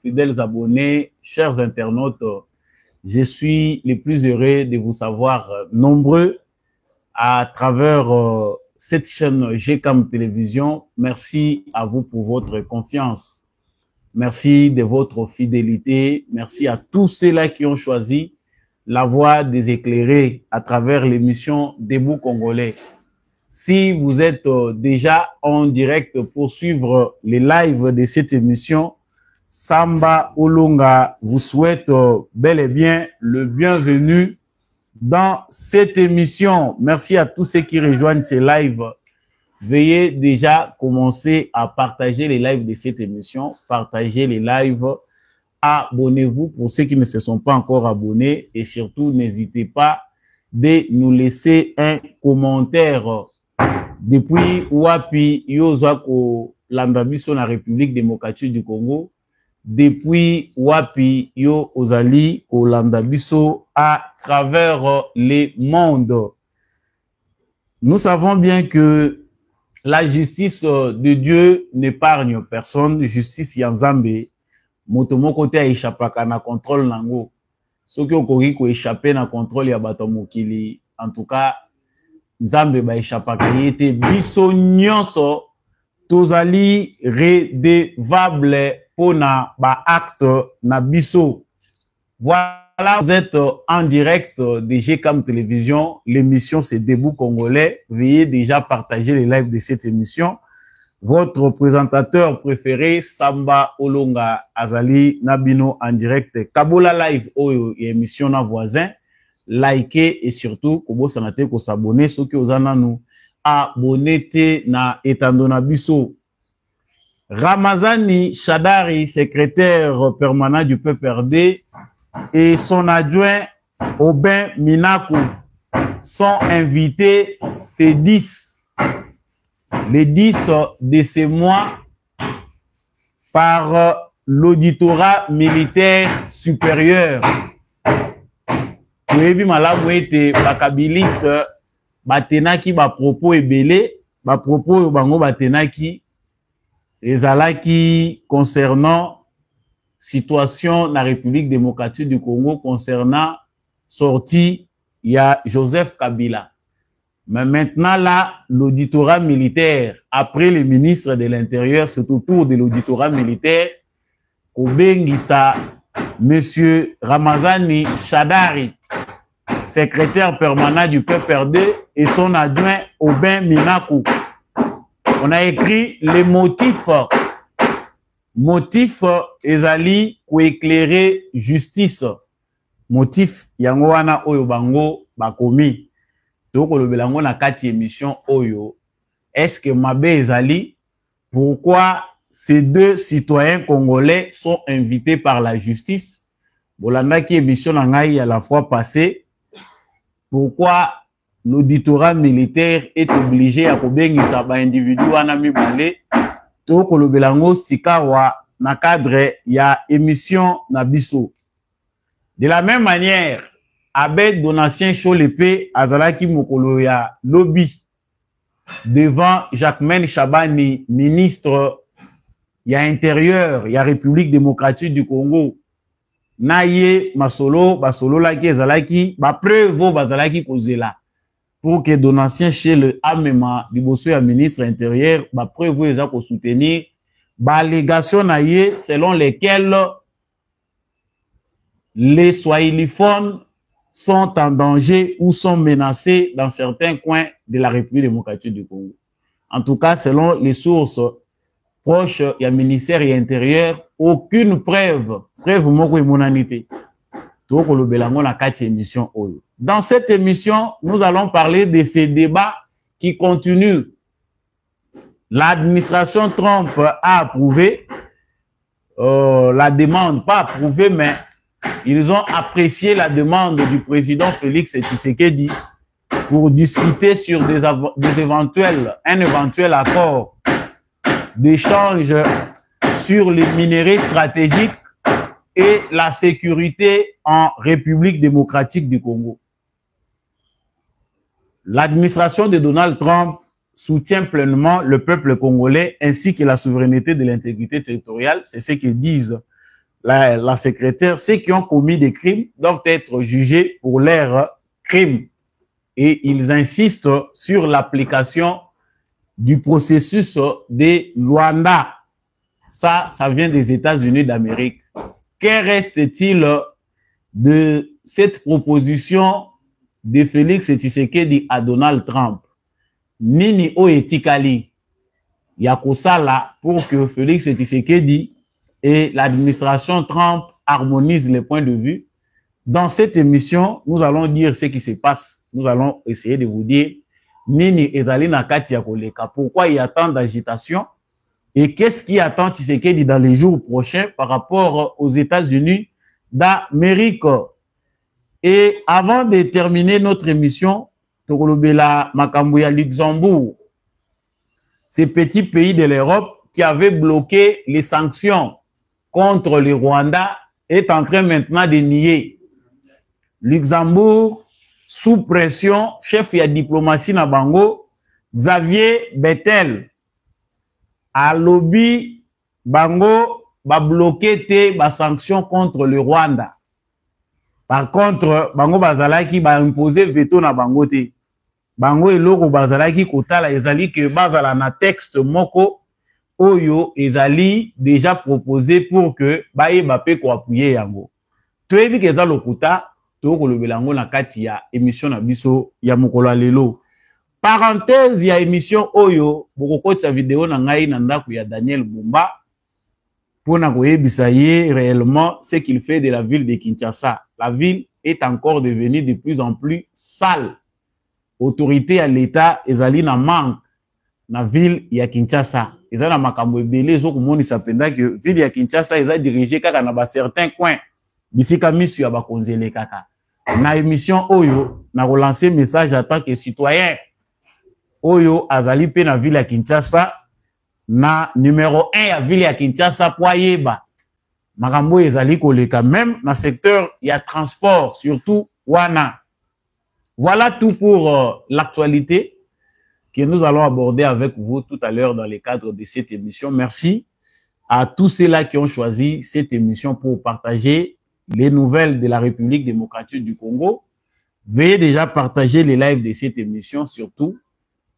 fidèles abonnés, chers internautes, je suis le plus heureux de vous savoir nombreux à travers cette chaîne GCAM Télévision. Merci à vous pour votre confiance. Merci de votre fidélité. Merci à tous ceux-là qui ont choisi la voie des éclairés à travers l'émission Debout Congolais. Si vous êtes déjà en direct pour suivre les lives de cette émission, Samba Olunga vous souhaite bel et bien le bienvenu dans cette émission. Merci à tous ceux qui rejoignent ces lives. Veuillez déjà commencer à partager les lives de cette émission, partager les lives, abonnez-vous pour ceux qui ne se sont pas encore abonnés et surtout n'hésitez pas de nous laisser un commentaire. Depuis Wapi Yozako Landabiso na République démocratique du Congo, depuis Wapi Yo Ozali Landabiso à travers les mondes. Nous savons bien que la justice de Dieu n'épargne personne. Justice Yanzambe, motomo kote a échappaka na contrôle nango. Ce qui okori ko échapper na contrôle ya bato mokili. En tout cas, Nzambe ba échappaka yete biso nyonso tozali redevable pona ba acte na biso. Voilà, vous êtes en direct de GCAM Télévision. L'émission c'est Debout Congolais. Veuillez déjà partager les lives de cette émission. Votre présentateur préféré, Samba Olunga Azali Nabino en direct. Kabola Live, émission na voisin. Likez et surtout, kobo sanate ko s'abonner. Ceux qui osana nous abonnez na etandona biso. Ramazani Shadari, secrétaire permanent du PPRD, et son adjoint Aubin Minakou sont invités ces 10, les 10 de ces mois par l'auditorat militaire supérieur. Kuebi malamu ete bakabiliste batenaki ba propos ebele, ba propos bango batenaki ezalaki concernant situation la République démocratique du Congo concernant sortie il y a Joseph Kabila. Mais maintenant là, l'auditorat militaire, après les ministres de l'Intérieur, c'est au tour de l'auditorat militaire, Obengisa, Monsieur Ramazani Shadari, secrétaire permanent du PPRD, et son adjoint Aubin Minakou. On a écrit les motifs. Motif ezali ko éclairer justice. Motif yango wana oyo bango bakomi. Toko lobelango na kati émission oyo. Est-ce que mabe ezali? Pourquoi ces deux citoyens congolais sont invités par la justice? Bolanda ki émission na ngai à la fois passée. Pourquoi l'auditorat militaire est obligé à kobengisa ba individu wana mibale? Toko lobelango sikawa na cadre ya émission na biso. De la même manière, Abed Donatien Cholepe azalaki mokolo ya lobby devant Jacquemaine Chabani, ministre ya intérieur ya République démocratique du Congo. Naye masolo basolo laki ezalaki ba preuve bazalaki kozela pour que Donatien chez le Amema liboso ya ministre intérieur ba preuve eza ko soutenir ba allégation naie selon lesquelles les swahiliphones sont en danger ou sont menacés dans certains coins de la République démocratique du Congo. En tout cas, selon les sources proches du ministère de l'Intérieur, aucune preuve moko emonanité. Toko lobelango na kati émission oyo. Dans cette émission, nous allons parler de ces débats qui continuent. L'administration Trump a approuvé la demande, pas approuvé, mais ils ont apprécié la demande du président Félix Tshisekedi pour discuter sur un éventuel accord d'échange sur les minéraux stratégiques et la sécurité en République démocratique du Congo. L'administration de Donald Trump soutient pleinement le peuple congolais ainsi que la souveraineté de l'intégrité territoriale. C'est ce que disent la secrétaire, ceux qui ont commis des crimes doivent être jugés pour leurs crimes. Et ils insistent sur l'application du processus de Luanda. Ça vient des États-Unis d'Amérique. Que reste-t-il de cette proposition de Félix Tshisekedi à Donald Trump? Nini o etikali yakosala pour que Félix Tshisekedi et l'administration Trump harmonisent les points de vue. Dans cette émission, nous allons dire ce qui se passe. Nous allons essayer de vous dire Nini ezali na kati ya koleka. Pourquoi il y a tant d'agitation? Et qu'est-ce qui attend Tshisekedi dans les jours prochains par rapport aux États-Unis d'Amérique? Et avant de terminer notre émission, Tokolobela Makambouya Luxembourg, ces petits pays de l'Europe qui avaient bloqué les sanctions contre le Rwanda est en train maintenant de nier. Luxembourg, sous pression, chef de la diplomatie na bango, Xavier Bettel, a lobby bango ba bloqué te ba sanctions contre le Rwanda. Par contre, bango bazalaki ba imposer veto na bango te. Bango eloko bazalaki kotala ezali que bazala na texte moko oyo ezali déjà proposé pour que baye bape ko appuyer yango. Toyebi ke za lokuta to kolobela ngo na kati ya émission na biso ya mokolo lelo. Parenthèse ya émission oyo bokokotsa vidéo na ngai na ndaku ya Daniel Bumba pona koyebisa ye réellement ce qu'il fait de la ville de Kinshasa. La ville est encore devenue de plus en plus sale. Autorité à l'État ezali na manque na ville ya Kinshasa. Ezali na makambo ebele zo komonisa penda que ville ya Kinshasa eza dirigée kaka na ba certains coins bisika misu ya bakonzele kaka. Na émission oyo na relancer message en tant que citoyen oyo azali pe na ville ya Kinshasa na numéro 1 ya ville ya Kinshasa po yeba makambo ezali koleka même na secteur ya transport surtout wana. Voilà tout pour l'actualité que nous allons aborder avec vous tout à l'heure dans le cadre de cette émission. Merci à tous ceux-là qui ont choisi cette émission pour partager les nouvelles de la République démocratique du Congo. Veuillez déjà partager les lives de cette émission, surtout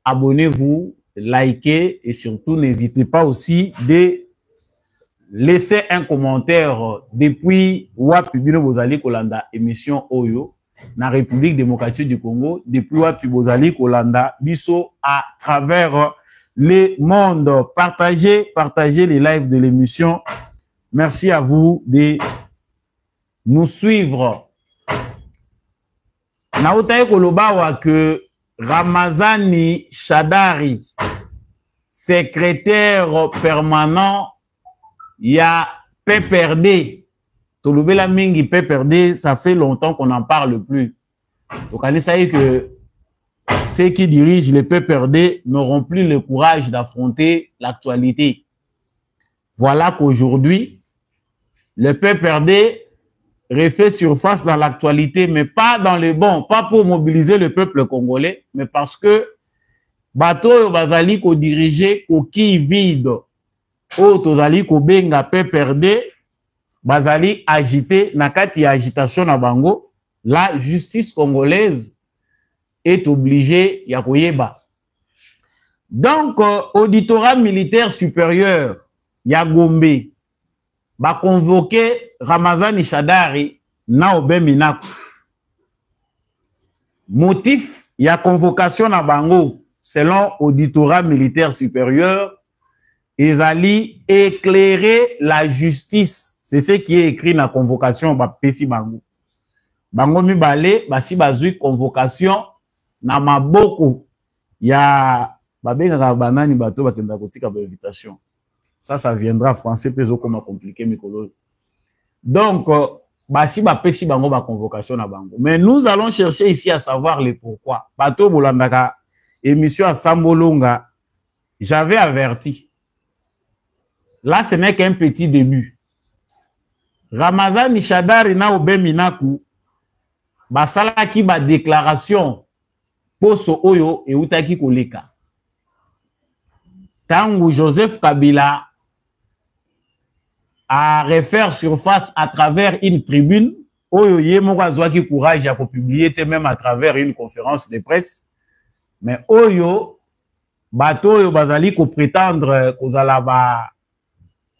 abonnez-vous, likez et surtout n'hésitez pas aussi de laisser un commentaire depuis Wapi Bino Bozali Kolanda émission Oyo na République démocratique du Congo, depuis Wapi Bozali Kolanda Biso à travers le monde. Partagez les lives de l'émission. Merci à vous de nous suivre. Naotaye Kolobawa que Ramazani Shadari, secrétaire permanent, il y a PPRD. Tolobela Mingi PPRD, ça fait longtemps qu'on n'en parle plus. Donc, allez, ça y est que ceux qui dirigent les PPRD n'auront plus le courage d'affronter l'actualité. Voilà qu'aujourd'hui, le PPRD refait surface dans l'actualité, mais pas dans le bon, pas pour mobiliser le peuple congolais, mais parce que bateau bazali ko diriger ko qui vide, o tozali ko benga PPRD, bazali agité, nakati agitation na bango, la justice congolaise est obligée ya koyeba. Donc, auditorat militaire supérieur, ya Gombe, ba convoqué Ramazani Shadari na Obeminaku. Motif, ya convocation na bango, selon auditorat militaire supérieur, ezali éclairer la justice. C'est ce qui est écrit dans la convocation ba pesi bango. Bango mibale, basi bazui convocation na maboko ya babenga banani bato bakenda kotika ba invitation. Ça viendra français peso comme compliqué mikolo. Donc basi ba pesi bango ba convocation na bango. Mais nous allons chercher ici à savoir le pourquoi. Bato bolandaka émission à Sambolonga, j'avais averti. Là ce n'est qu'un petit début. Ramazani Shadari na Obeminaku basalaki ba déclaration poso oyo e utaki koleka. Tangu Joseph Kabila à refaire surface à travers une tribune. Oyo ye moko azwaki courage à publier même à travers une conférence de presse. Mais oyo bato oyo bazali ko prétendre kozala ba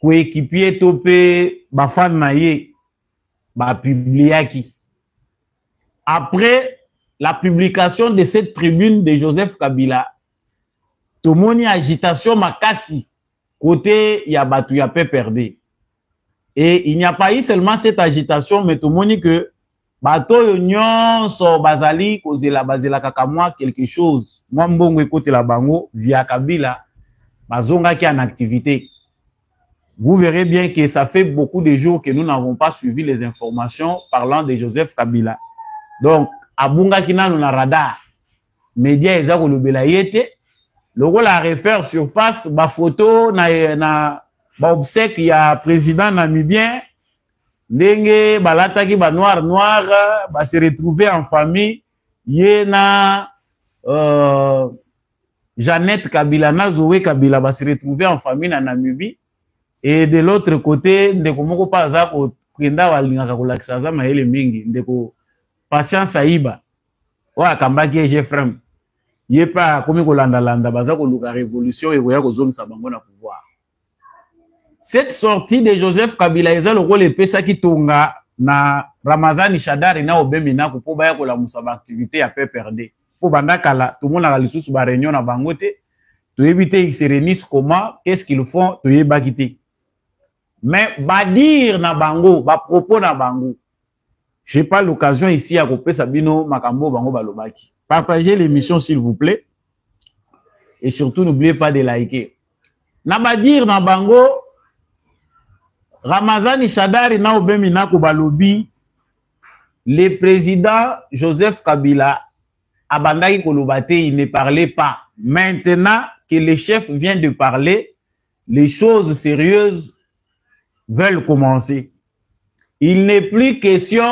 coéquipier topé ba fan na ye ba publiaki. Après la publication de cette tribune de Joseph Kabila, tomoni agitation makasi côté ya batu ya PPRD. Et il n'y a pas eu seulement cette agitation, mais tout le monde que bato nyonso bazali kozela bazela kaka moi quelque chose. Moi mbongo écoute la bango via Kabila bazonga qui en activité. Vous verrez bien que ça fait beaucoup de jours que nous n'avons pas suivi les informations parlant de Joseph Kabila. Donc abunga kina na radar. Média ezako lobela yete. Le rôle à refaire surface ba photo na ba obsèque ya président namibien ndenge balataki ba noir ba se retrouver en famille yena Jeannette Kabila na Zoé Kabila ba se retrouver en famille na Namibie et de l'autre côté ndeko moko pa za ko kwenda balingaka ko lakisa za maele mingi ndeko Patience Aïba wa kambaki Jeffrem yepa komi ko landa baza ko luka révolution et koya ko zonisa bango na pouvoir. Cette sortie de Joseph Kabila eza le rôle epesa ki tonga na Ramazani Shadari na obemina ko po baya ko la musaba activité ya PPRD. Po bandakala tout le monde a lisusu ba réunion na bangote to éviter ils se réunissent comment, qu'est-ce qu'ils font, to yeba kité. Mais ba dire na bango, ba propos na bango. J'ai pas l'occasion ici à couper Sabino Makambo Bango Balobaki. Partagez l'émission s'il vous plaît. Et surtout n'oubliez pas de liker. Na ba dire na bango Ramazani Shadari na obemina ko balobi le président Joseph Kabila abandaki kolobate, il ne parlait pas. Maintenant que le chef vient de parler, les choses sérieuses veulent commencer. Il n'est plus question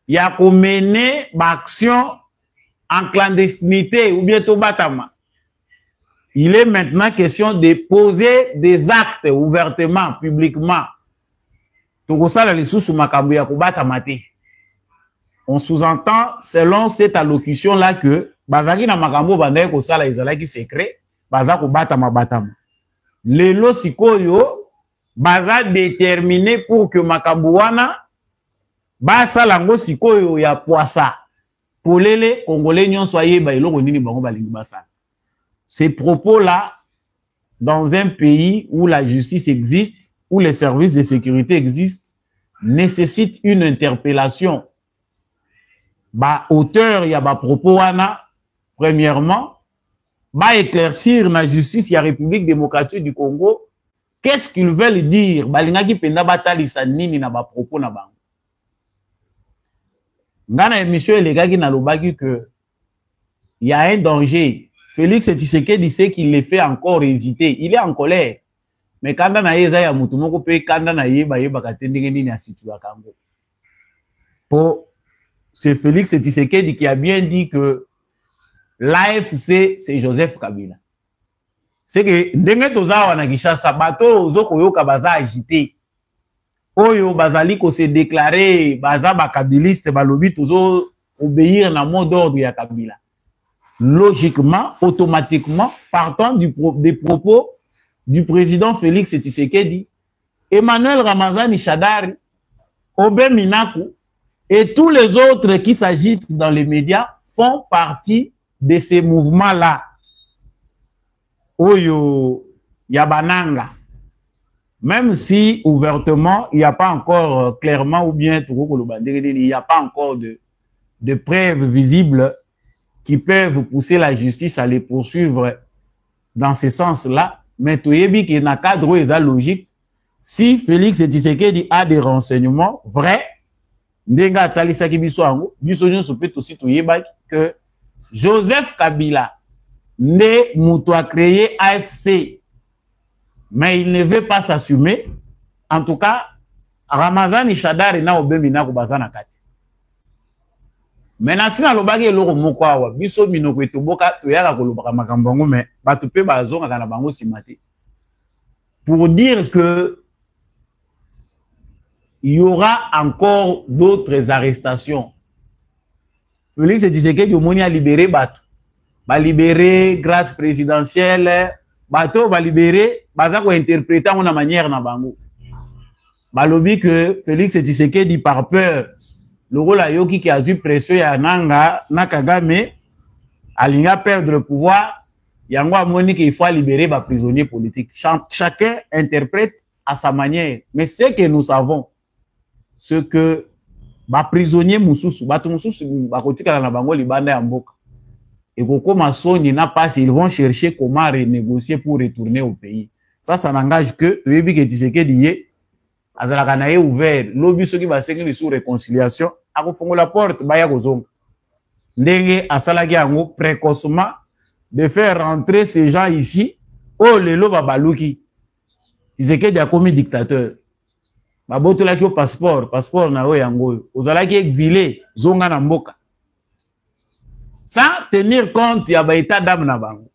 y a qu'on mener l'action en clandestinité ou bientôt batama. Il est maintenant question de poser des actes ouvertement, publiquement. On sous-entend, selon cette allocution-là, que Bazaki na makambo bandaye ko sala izalaki secret, bazako batama batama. Lelo sikoyo, baza déterminé pour que makambo wana basa lango sikoyo ya poisa. Polele Congolais nyon soyez ba iloko nini bango balingi basa. Ces propos-là, dans un pays où la justice existe, où les services de sécurité existent, nécessitent une interpellation. Ba auteur ya ba propos wana, premièrement, ba éclaircir la justice ya République démocratique du Congo, qu'est-ce qu'ils veulent dire? Balingaki penda batalisa nini na ba propos na bango. Dans l'émission, les gars qui n'ont pas dit que il y a un danger. Félix Tshisekedi sait qu'il les fait encore hésiter. Il est en colère. Mais quand on a Yaya Moutoumoko peut quand on a Yeba Katendeni na situa Kango. Pour c'est Félix Tshisekedi qui a bien dit que l'AFC c'est Joseph Kabila. C'est que ndenge tozawa na Kinshasa bato zoko yoka baza agité. Oyo bazali ko se déclarer baza ba kabiliste balobi toujours obéir na mot d'ordre ya Kabila. Logiquement, automatiquement, partant des propos du président Félix Tshisekedi, Emmanuel Ramazani Shadari, Obé Minaku et tous les autres qui s'agitent dans les médias font partie de ces mouvements-là. Oyo Yabananga. Même si ouvertement, il n'y a pas encore clairement ou bien il n'y a pas encore de preuves visibles qui peuvent pousser la justice à les poursuivre dans ce sens-là. Mais tout est bien qu'il y a un cadre logique. Si Félix Tshisekedi a des renseignements vrais, que Joseph Kabila n'est moutoua créé AFC. Mais il ne veut pas s'assumer. En tout cas, Ramazani Shadari na obemina kubazana kati. Mais si na lobaki eloko moko awa biso minoko etoboka toyaka kolobaka makambo ngo mais batu pe bazonga kana bango simate. Pour dire que il y aura encore d'autres arrestations. Félix Tshisekedi Omoni a libéré Bato. Va libérer grâce présidentielle. Bato va libérer. Baza ko interpréter en manière na bango. Balobi que Félix Tshisekedi par peur. Le rôle à Yoki qui a eu pression ya Nanga, Nakagame, alinga perdre le pouvoir. Yango amoni qu'il faut libérer les prisonniers politiques. Chacun interprète à sa manière. Mais ce que nous savons, c'est que les prisonniers Moussousou, et ils vont chercher comment renégocier pour retourner au pays. Ça n'engage que le Tshisekedi est ouvert. Lobby qui va s'écrire sur réconciliation, a la porte, baya kozonga. Ndenge asalaki yango précocement de faire rentrer ces gens ici. Oh, lelo babaluki. Tshisekedi a commis dictateur. Babotolaki au passeport na o yango. Ozalaki exilé, zonga na mboka. Sans tenir compte ya ba état d'âme na bango.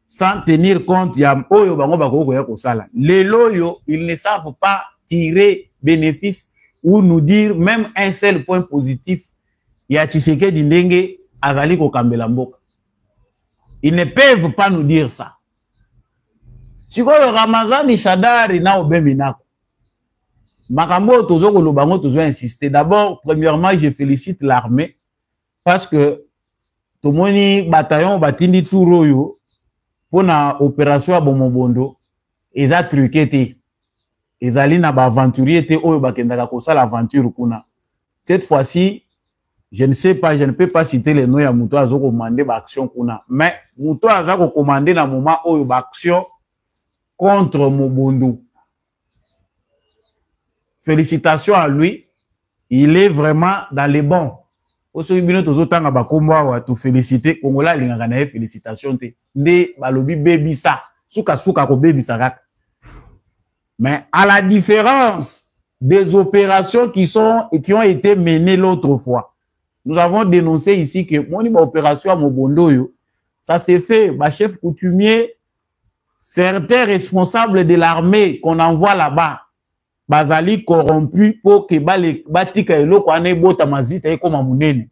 Sans tenir compte ya oyo bango bakoko ya kosala. Lelo yo, ils ne savent pas tirer bénéfice ou nous dire même un seul point positif. Ya Tshisekedi ndenge azali ko kambela mboka. Ils ne peuvent pas nous dire ça. Si vous avez Ramazani Chadari na Obeminako, Makambo Tozoko Lobango Tozo insister. D'abord, premièrement, je félicite l'armée parce que Tomoni bataillon Batindi Touroyo pour la opération à Bomobondo, ils ont truqué. Ils allaient na ba aventurier te oyo bakendaka kosa l'aventure kuna. Cette fois-ci, je ne sais pas, je ne peux pas citer les noms ya Mouto Azo commandé l'action kuna. Mais Mouto Azo commandé na moment oyo l'action contre Mobondo. Félicitations à lui. Il est vraiment dans les bons. Oso bino tozo tanga bakomba wa tu féliciter Kongola lingaka na félicitations te. Nde balobi baby ça. Suka ko baby ça. Mais à la différence des opérations qui ont été menées l'autre fois. Nous avons dénoncé ici que mon opération à Mobondo, ça s'est fait, chef coutumier, certains responsables de l'armée qu'on envoie là-bas, bazali corrompus pour que batika eloko ane bota mazita e comme amunene.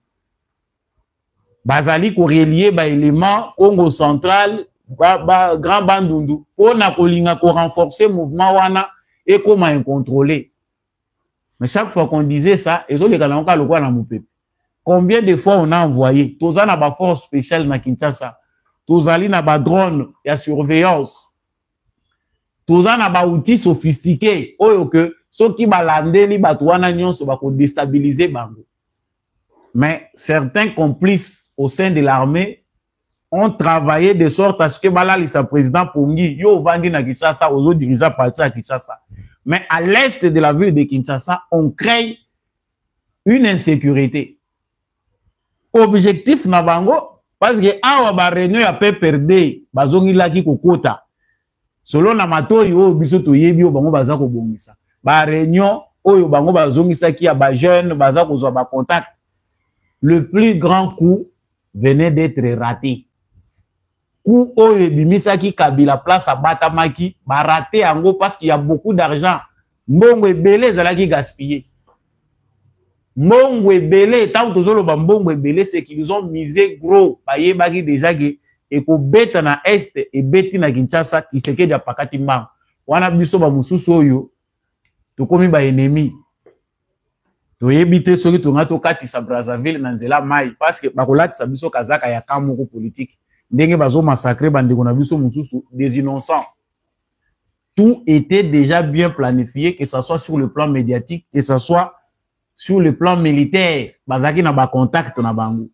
Bazali ko relier ba élément Congo central, Grand Bandundu, pour na kolinga ko renforcer mouvement wana et comment incontrôlé. Mais chaque fois qu'on disait ça, ils ont les kanaka le quoi na moupepe. Combien de fois on a envoyé? Toza na ba force spéciale na Kinshasa. Tozali na ba drone ya surveillance. Toza na ba outils sophistiqués. Oyo que ceux qui balandeli batouana nyonso ba ko déstabiliser bango. Mais certains complices au sein de l'armée ont travaillé de sorte à ce que Balali sa président Pongi yo vandi na Kinshasa aux autres dirigeants partis à Kinshasa. Mais à l'est de la ville de Kinshasa, on crée une insécurité. Objectif na bango parce que awa ba réunion ya pe perdre bazongi laki kokota selon na matoi o biso to yebi o bango baza ko bongisa ba réunion oyo bango bazongisa ki ya ba jeune baza ko zwa ba contact. Le plus grand coup venait d'être raté. Coup oyo bimisaki Kabila place à Batamaki ba raté ango parce qu'il y a beaucoup d'argent. Mbongo ebele zalaki gaspillé. Mbongo ebele, tant que zolo mbongo ebele, c'est qu'ils ont misé gros. Baye bagi déjà que eko beta na est et beti na Kinshasa qui seke dia pakati mbang. Wana biso ba mususu oyo to komi ba ennemi. To yebite soki to ngato kati sa Brazzaville na nzela mai parce que bakolati sa biso kazaka ya kamoko politique. Ndenge bazo massacrer bandeko na biso mususu des innocents. Tout était déjà bien planifié, que ce soit sur le plan médiatique, que ce soit sur le plan militaire, bazaki na ba contact na bango.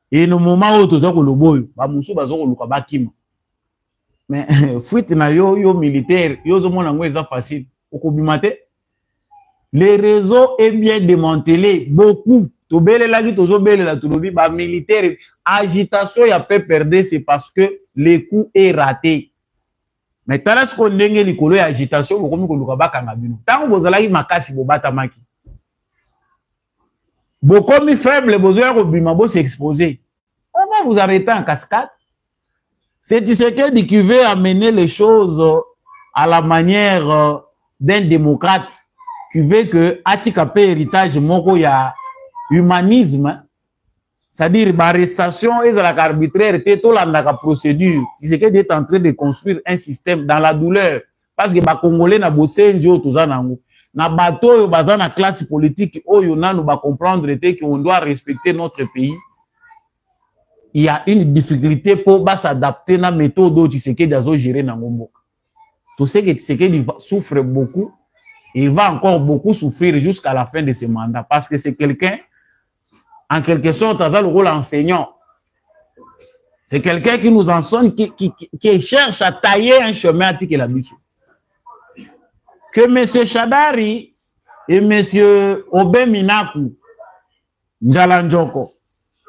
Et no moment où tozo ko loboyo, ba musu bazo ko luka bakima. Mais fuite na yo militaire, yo zo mona ngo eza facile. Okobimate. Les réseaux est bien démantelé, beaucoup. To bele la tozo bele la tolobi ba militaire agitation ya peut perdre, c'est parce que le coup est raté. Mais talas ko ndenge likolo ya agitation ko komi ko luka bakanga bino. Tango bozalaki makasi bobata maki. Bokomi faible, besoin de bima, s'exposer. On va vous arrêter en cascade. C'est Tshisekedi qui veut amener les choses à la manière d'un démocrate. qui veut que atika pe héritage moko ya humanisme, c'est-à-dire l'arrestation et la arbitraire, tout la procédure. Tshisekedi est en train de construire un système dans la douleur. Parce que les Congolais na bossé njo tout ça nango. Na bateau baza na classe politique oyo nanu ba comprendre qu'on doit respecter notre pays. Il y a une difficulté pour s'adapter na méthode dont Tshisekedi a géré nango. Tout ce que Tshisekedi souffre beaucoup, il va encore beaucoup souffrir jusqu'à la fin de ce mandat parce que c'est quelqu'un en quelque sorte, dans le rôle enseignant. C'est quelqu'un qui nous enseigne, qui cherche à tailler un chemin à tirer la biche. Que M. Shadari et M. Obeminaku, Njalanjoko,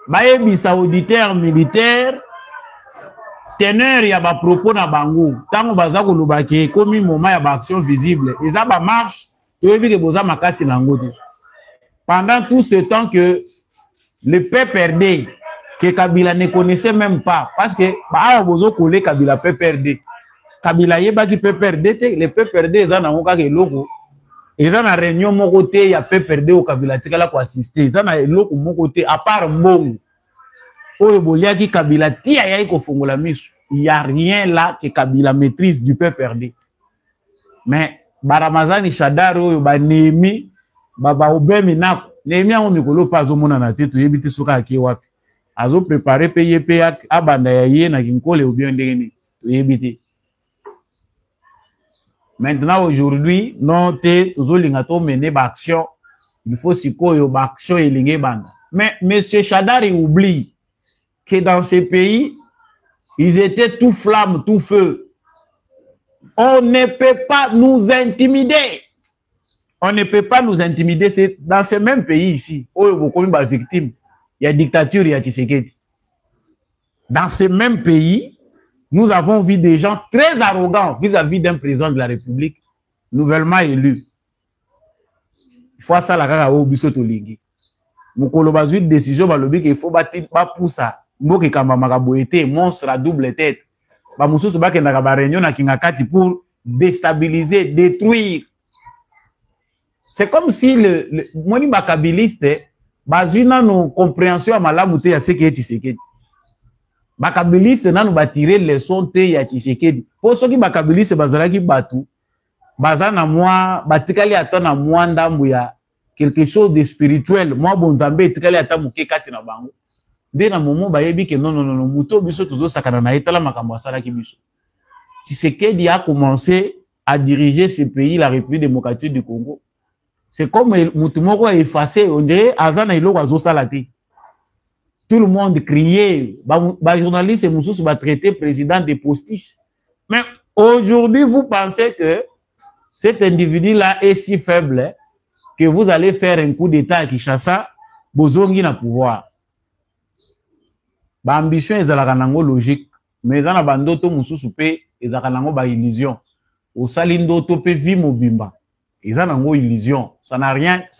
baebisa auditeur militaire, teneur ya ba propos na bango, tango baza ko lobaki komi moment ya ba action visible, eza ba marche, toyebi ke boza makasi nango te. Pendant tout ce temps que le PPRD, que Kabila ne connaissait même pas, parce que bah bozo collé Kabila PPRD. Kabila yeba ki PPRD, le PPRD eza na ngoka ke loko. Eza na réunion mon côté ya PPRD au Kabila tikala ko assister. Eza na loko mon côté à part mbongo. Oyo bolia ki Kabila tia ya ko fongola misu. Il y a rien là que Kabila maîtrise du PPRD. Mais Baramazani Shadari oyo ba Nemi baba Obeminaku Nehemi yango mikolo pa azomona na te toyebi te soka ake wapi. Azo préparer payer payer abanda ya ye na kinkole ou bien ndenge ni toyebi te. Maintenant aujourd'hui non te tozolinga to mener ba action. Il faut sikoyo ba action elinge banda. Mais monsieur Shadari oublie que dans ces pays ils étaient tout flamme, tout feu. On ne peut pas nous intimider. On ne peut pas nous intimider. C'est dans ces mêmes pays ici, où il y a des victimes, il y a dictature, il y a Tshisekedi. Dans ces mêmes pays, nous avons vu des gens très arrogants vis-à-vis d'un président de la République nouvellement élu. Il faut ça la kaka au biso to lingi. Mukolo bazui décision balobi qu'il faut bâtir pas pour ça. Mboke kamba makaboete monstre à double tête. Ba mususu ba kenda ba réunion na kingakati pour déstabiliser, détruire. C'est comme si le moni bakabiliste bazina no compréhension à malamu te ya ce qui est Tshisekedi. Bakabiliste nanu batirer leçon te ya Tshisekedi. Pour ceux qui bakabiliste bazalaki batu bazana moi batikali ata na moi ndambu ya quelque chose de spirituel. Moi bonzambe etikali ata muke kati na bango. Dès na moment bayebi que non muto biso tozo sakana na etala makambo asala ki biso. Tshisekedi a commencé à diriger ce pays, la République démocratique du Congo. C'est comme Moutoumoko a effacé, on dirait, Azana et Loazo Salati. Tout le monde criait, les journalistes et Moussous va traiter président des postiches. Mais aujourd'hui, vous pensez que cet individu-là est si faible que vous allez faire un coup d'État à Kinshasa, Bozongi na pouvoir. Ba ambition est la kanango logique, mais en abandoto Moussous pe, et la kanango ba illusion. Au salindo tope vi mobimba. Ils ont une illusion. Ça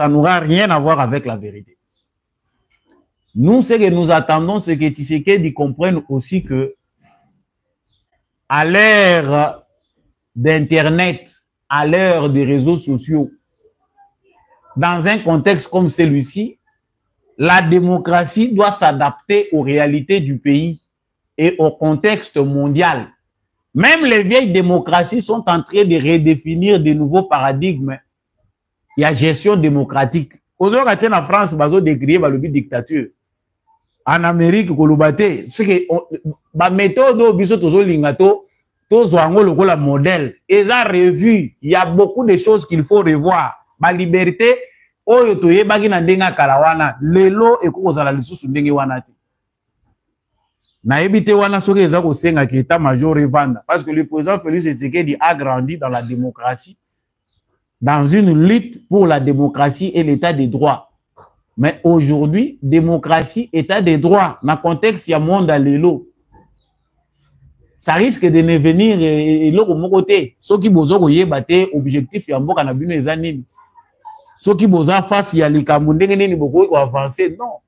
n'aura rien à voir avec la vérité. Nous, ce que nous attendons, c'est que Tshisekedi comprenne aussi que, à l'ère d'Internet, à l'ère des réseaux sociaux, dans un contexte comme celui-ci, la démocratie doit s'adapter aux réalités du pays et au contexte mondial. Même les vieilles démocraties sont en train de redéfinir de nouveaux paradigmes. Il y a gestion démocratique. Aujourd'hui, en France, ils ont décrié la dictature. En Amérique, c'est que la méthode la modèle. Ils ont revu. Il y a beaucoup de choses qu'il faut revoir. La liberté, na ebité wana soki eza ko senga ki état major revanda parce que le président Félix Tshisekedi a grandi dans la démocratie, dans une lutte pour la démocratie et l'état des droits. Mais aujourd'hui, démocratie, état des droits, dans le contexte il y a monde à l'élo. Ça risque de devenir l'élo de mon côté. Ceux qui bozo ko yebate objectif ya mboka na bino ezanini. Ceux qui boza face ya likambo ndenge nini boko ko avancer, non.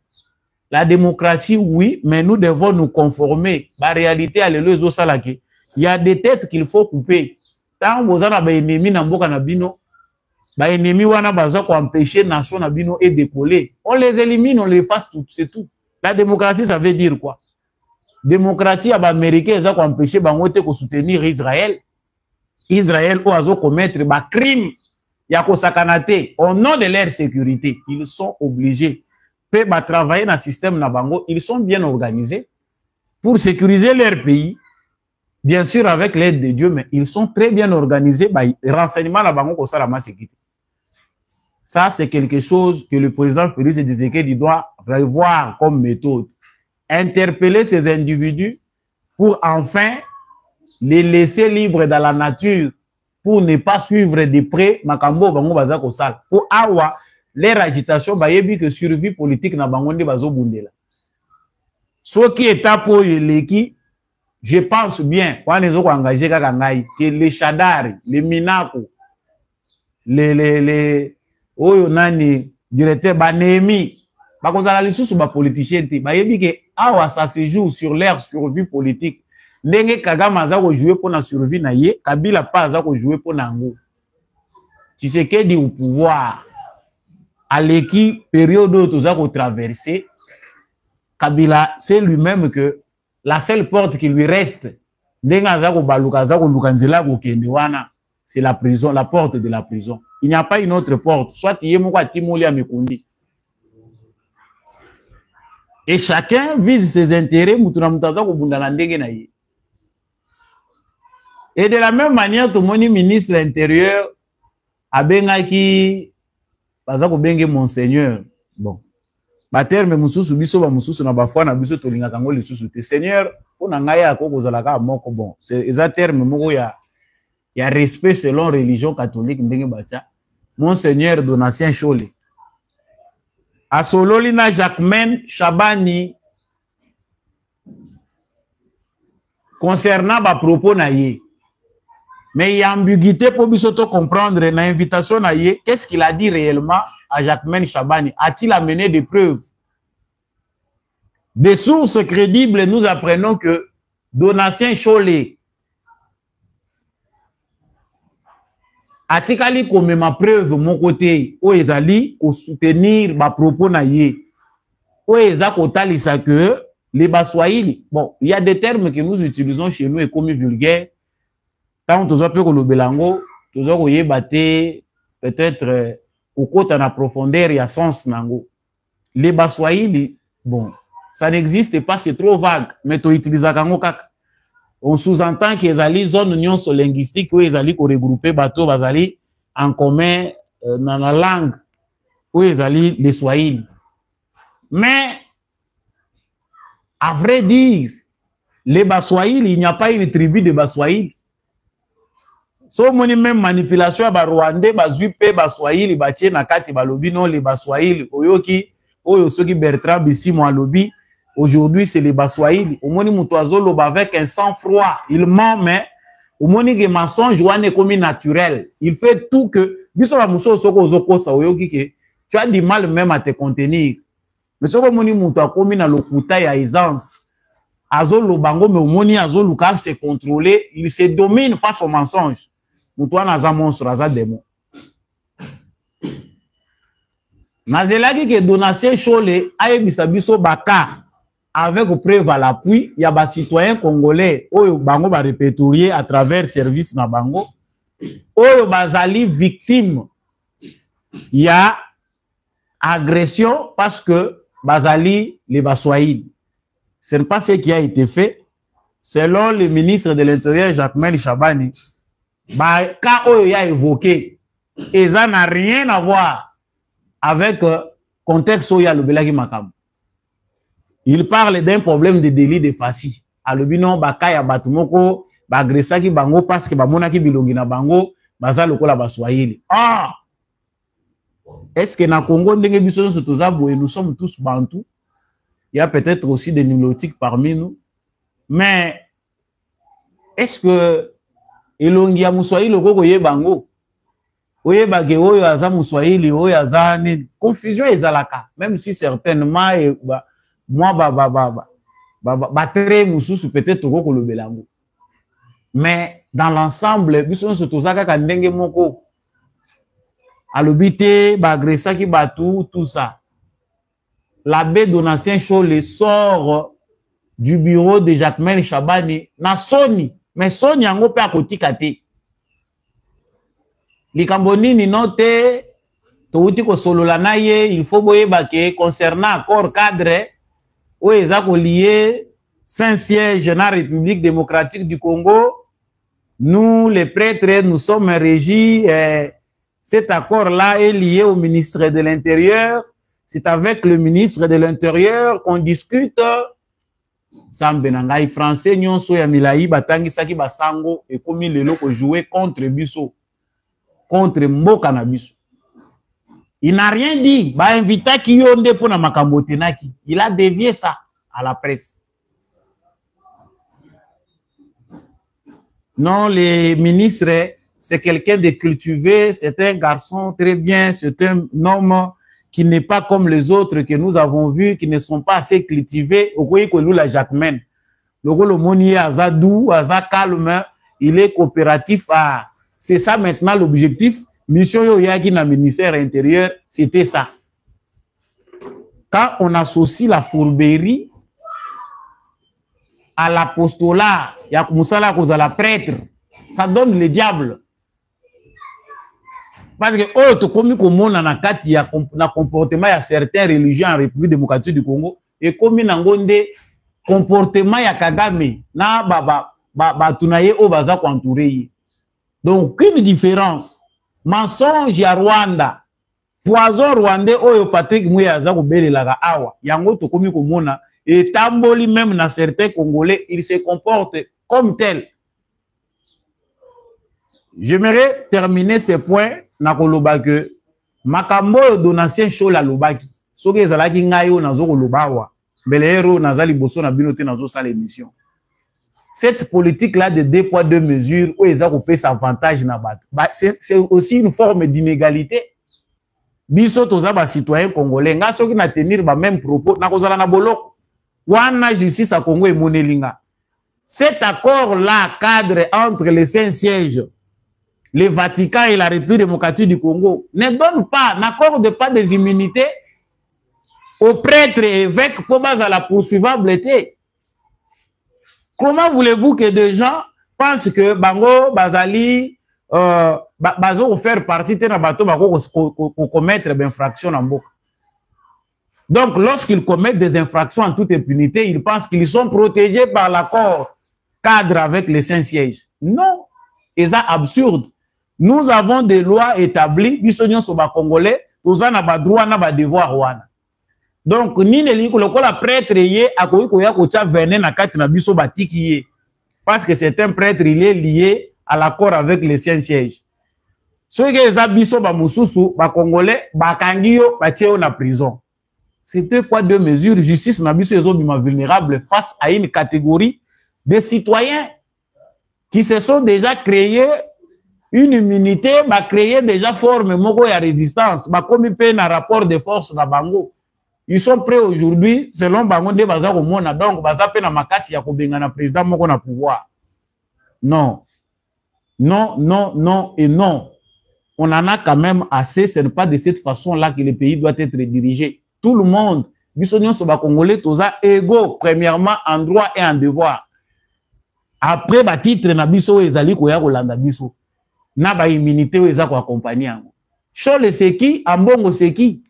La démocratie, oui, mais nous devons nous conformer. La réalité, il y a des têtes qu'il faut couper. Tant que vous avez des ennemis dans le monde, Ba ennemi wana baza ko empêcher nation na bino et décoller. On les élimine, on les fasse tout, c'est tout. La démocratie, ça veut dire quoi? Démocratie, américain, ils ont empêché de soutenir Israël. Israël a commettre des crimes. Au nom de leur sécurité, ils sont obligés de travailler dans le système Nabango. Ils sont bien organisés pour sécuriser leur pays, bien sûr avec l'aide de Dieu, mais ils sont très bien organisés. Renseignement Nabango pour ça la sécurité. Ça, c'est quelque chose que le président Félix Tshisekedi doit revoir comme méthode. Interpeller ces individus pour enfin les laisser libres dans la nature, pour ne pas suivre de près Makambo Bango Bazako Sal. Pour avoir leur agitation, bayebi que survie politique na Bango de Bazo Bundela. Ce qui est pour l'équipe, je pense bien, quand ils ont engagé que les Chadari, les Minako, les Oyo Nani, directeur Banemi, bakozala lisusu ba politicien te bayebi ke awa ça se joue sur leur survie politique. Ndenge Kagame aza ko jouer pour la survie na ye, Kabila pas aza ko jouer pour nango. Tshisekedi au pouvoir à l'équipe période où tu as traversé, Kabila c'est lui-même que la seule porte qui lui reste ndenge aza ko baluka aza ko lukanzela ko kende wana, c'est la prison, la porte de la prison. Il n'y a pas une autre porte, soit yemo kwa timoli ya mikundi. Et chacun vise ses intérêts. Et de la même manière, tout le monde ministre de l'Intérieur a bengaki monseigneur. Bon. Terme mususu biso ba mususu na bafwa na biso tolinga kango lisusu te. Seigneur, pona ngaya ko kozalaka moko bon. C'est un terme moko ya respect selon religion catholique ndenge bacha. Monseigneur Donatien Chole. A Sololina Jacquemain Chabani concernant ba propos na ye. Mais il y a ambiguïté pour bisoto comprendre na invitation na ye. Qu'est-ce qu'il a dit réellement à Jacquemain Chabani? A-t-il amené des preuves? Des sources crédibles, nous apprenons que Donatien Chole atikali comme ma preuve mon côté o ezali ko soutenir ba propos na ye o ezako talisa que les baswahili, bon, il y a des termes que nous utilisons chez nous et comme vulgaires tant tous peu ko lobelango tous ko yebate peut-être au côté en profondeur il y a sens nango. Les baswahili, bon, ça n'existe pas, c'est trop vague, mais to utilisa kango kaka. On sous-entend qu'ils allaient zone union linguistique où ils allaient regrouper bateau bazali en commun dans la langue où ils allaient les Swahili. Mais à vrai dire, les Baswahili, il n'y a pas une tribu de Baswahili. So moni même manipulation à Rwandais, Bazuipe, Baswahili, Batie Nakati, Balobino, les Baswahili, Oyoki, Oyosoki Bertrand Bissimo Alobi. Aujourd'hui, c'est les Baswahili. Au moins, Moutouazolo avec un sang-froid. Il ment, mais au moins, il mensonge est comme naturel. Il fait tout que. Tu as du mal même à te contenir. Mais ce que Moutou a commis dans le Kouta, il y a aisance. Azolo Bango, mais au moins, Azolo quand se contrôler, il se domine face au mensonge. Moutou a un monstre, un démon. Nazelaki que Donatien Chole a bisabiso baka. Avec preuve à l'appui, il y a des citoyens congolais qui bango ba répertorié à travers service na bango. Oyo bazali victime. Il y a agression parce que bazali les Baswahili. Ce n'est pas ce qui a été fait. Selon le ministre de l'Intérieur Jacquemain Chabani, quand oyo a évoqué, et ça n'a rien à voir avec contexte où il y a le belagi makam. Il parle d'un problème de délit de faci. Alobino bakaya batumoko bagresaki bango parce que bamonaki bilongi na bango baza lokola baswahili. Ah! Est-ce que na Congo ndenge biso nous sommes tous bantous? Il y a peut-être aussi des nilotiques parmi nous. Mais est-ce que elongi ya muswahili okoko ye bango? Oye bage oyo aza muswahili oyo aza ni confusion ezalaka même si certainement moi très mususu peut-être ko le belango. Mais dans l'ensemble biso so tozaka ka ndenge moko. alobité, agressa qui batou, tout ça. L'abbé Donatien Chole sort du bureau de Jacquemain Chabani, na Sony, mais Sony yango pe akotikate. Likamboni ni note, touti ko solola na ye, il faut boyeba ke concernant accord cadre, ou ezako lié Saint-Siège dans la République démocratique du Congo. Nous, les prêtres, nous sommes régis. Cet accord-là est lié au ministre de l'Intérieur. C'est avec le ministre de l'Intérieur qu'on discute. Sambenangai français, nyonso ya milai batangi saki basango et comme le loko jouer contre Bisso, contre Mboka na Bisso. Il n'a rien dit. Ba invita ki yonde pour na makambo tenaki. Il a dévié ça à la presse. Non, les ministres, c'est quelqu'un de cultivé, c'est un garçon très bien, c'est un homme qui n'est pas comme les autres que nous avons vus, qui ne sont pas assez cultivés. Au pays que nous, la Jacquemain, le monier Azadou, Aza calme, il est coopératif. C'est ça maintenant l'objectif. Mission Yoyaki na ministère intérieur, c'était ça. Quand on associe la fourberie à l'apostolat, il y a comme ça là cause à la prêtre, ça donne le diable. Parce que oh to komi komo na kati ya na comportement ya certains religieux en République démocratique du Congo et komi na ngonde comportement ya Kagame na ba tunaye o baza ko entourer. Donc une différence. Mensonge ya Rwanda, poison rwandais oyo Patrick Mouya aza ko belelaka awa. Yango to komi komona et tamboli même dans certains Congolais, ils se comportent comme tel. J'aimerais terminer ces points na koloba que makambo Donatien Chole alobaki soki ezalaki ngai o nazo kolobawa mbelero nazali boso na bino te nazo sala émission. Cette politique là de 2 poids 2 mesures où ils ont payé avantage na bat, c'est aussi une forme d'inégalité. Biso toza ba citoyen congolais nga soki na tenir ba même propos na kozala na boloko wana justice à Congo et monelinga. Cet accord là cadre entre les Saint-Sièges, le Vatican et la République démocratique du Congo ne donne pas, n'accorde pas des immunités aux prêtres et évêques pour base à la poursuivabilité. Comment voulez-vous que des gens pensent que Bango, Bazali, Bazo faire partie de bateau pour commettre des infractions en Boka? Donc, lorsqu'ils commettent des infractions en toute impunité, ils pensent qu'ils sont protégés par l'accord cadre avec les Saint-Sièges. Non, c'est absurde. Nous avons des lois établies, bisognon sur les Congolais, nous avons des droits et des devoirs. Donc, ni ne liko lokola prêtre yé akoyi koya kocha venin na kati na biso batiki yé, parce que c'est un prêtre, il est lié à l'accord avec les Saint-Sièges. Ceux qui ont biso ba mususu ba Congolais bakangi yo batie na prison. C'est 2 poids 2 mesures. Justice na biso ezo bima vulnérable face à une catégorie de citoyens qui se sont déjà créés une immunité, ba créé déjà forme moko ya résistance, ba komi pe na rapport de force na bango. Ils sont prêts aujourd'hui, selon bango de baza ko mona, donc baza pe na makasi ya ko benga na président moko na pouvoir. Non. Non, non, non et non. On en a quand même assez, ce n'est pas de cette façon-là que le pays doit être dirigé. Tout le monde, bisognon soba congolais, toza égaux, premièrement, en droit et en devoir. Après, ba titre na biso ezali ko ya kolanda biso. Na ba immunité eza ko accompagner. Chole c'est qui, Ambongo c'est qui?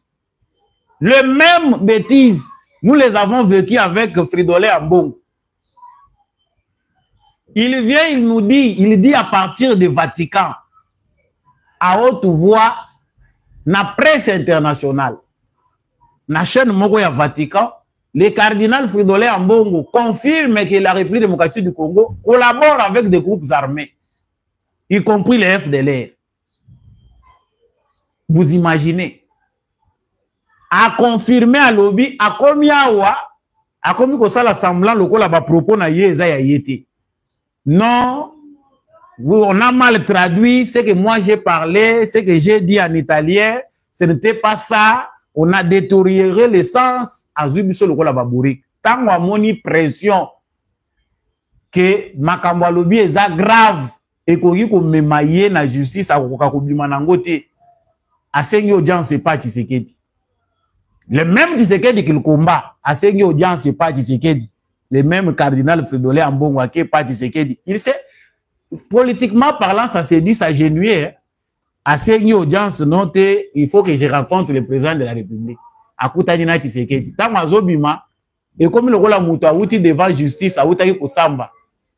Le même bêtise, nous les avons vécu avec Fridolin Ambongo. Il vient, il nous dit, il dit à partir du Vatican, à haute voix, na presse internationale, na chaîne Mogoya Vatican, le cardinal Fridolin Ambongo confirme que la République démocratique du Congo collabore avec des groupes armés, y compris les FDLR. Vous imaginez? A confirmé à lobby, a commis awa, a commis que ça l'assemblant local a propos na yeza ya yete. Non, on a mal traduit ce que moi j'ai parlé, ce que j'ai dit en italien, ce n'était pas ça. On a détérioré le sens à Zubiso lokola babourik. Tant qu'on a moni pression que makambo lobby est grave et qu'on y ko memaye na justice a kokakobima nangote. asengi audience c'est pas Tshisekedi. Le même Tshisekedi qu'il combat, asengi audience c'est pas Tshisekedi. Le même cardinal Fridolin Ambongo qui pas Tshisekedi. Il sait, politiquement parlant, ça s'est dit, ça génué. Hein. Asengi audience noté, il faut que je rencontre le président de la République. Akutanina Tshisekedi. Tamazobima, et comme le rôle à Mouta, outil devant justice, à Outaki Samba.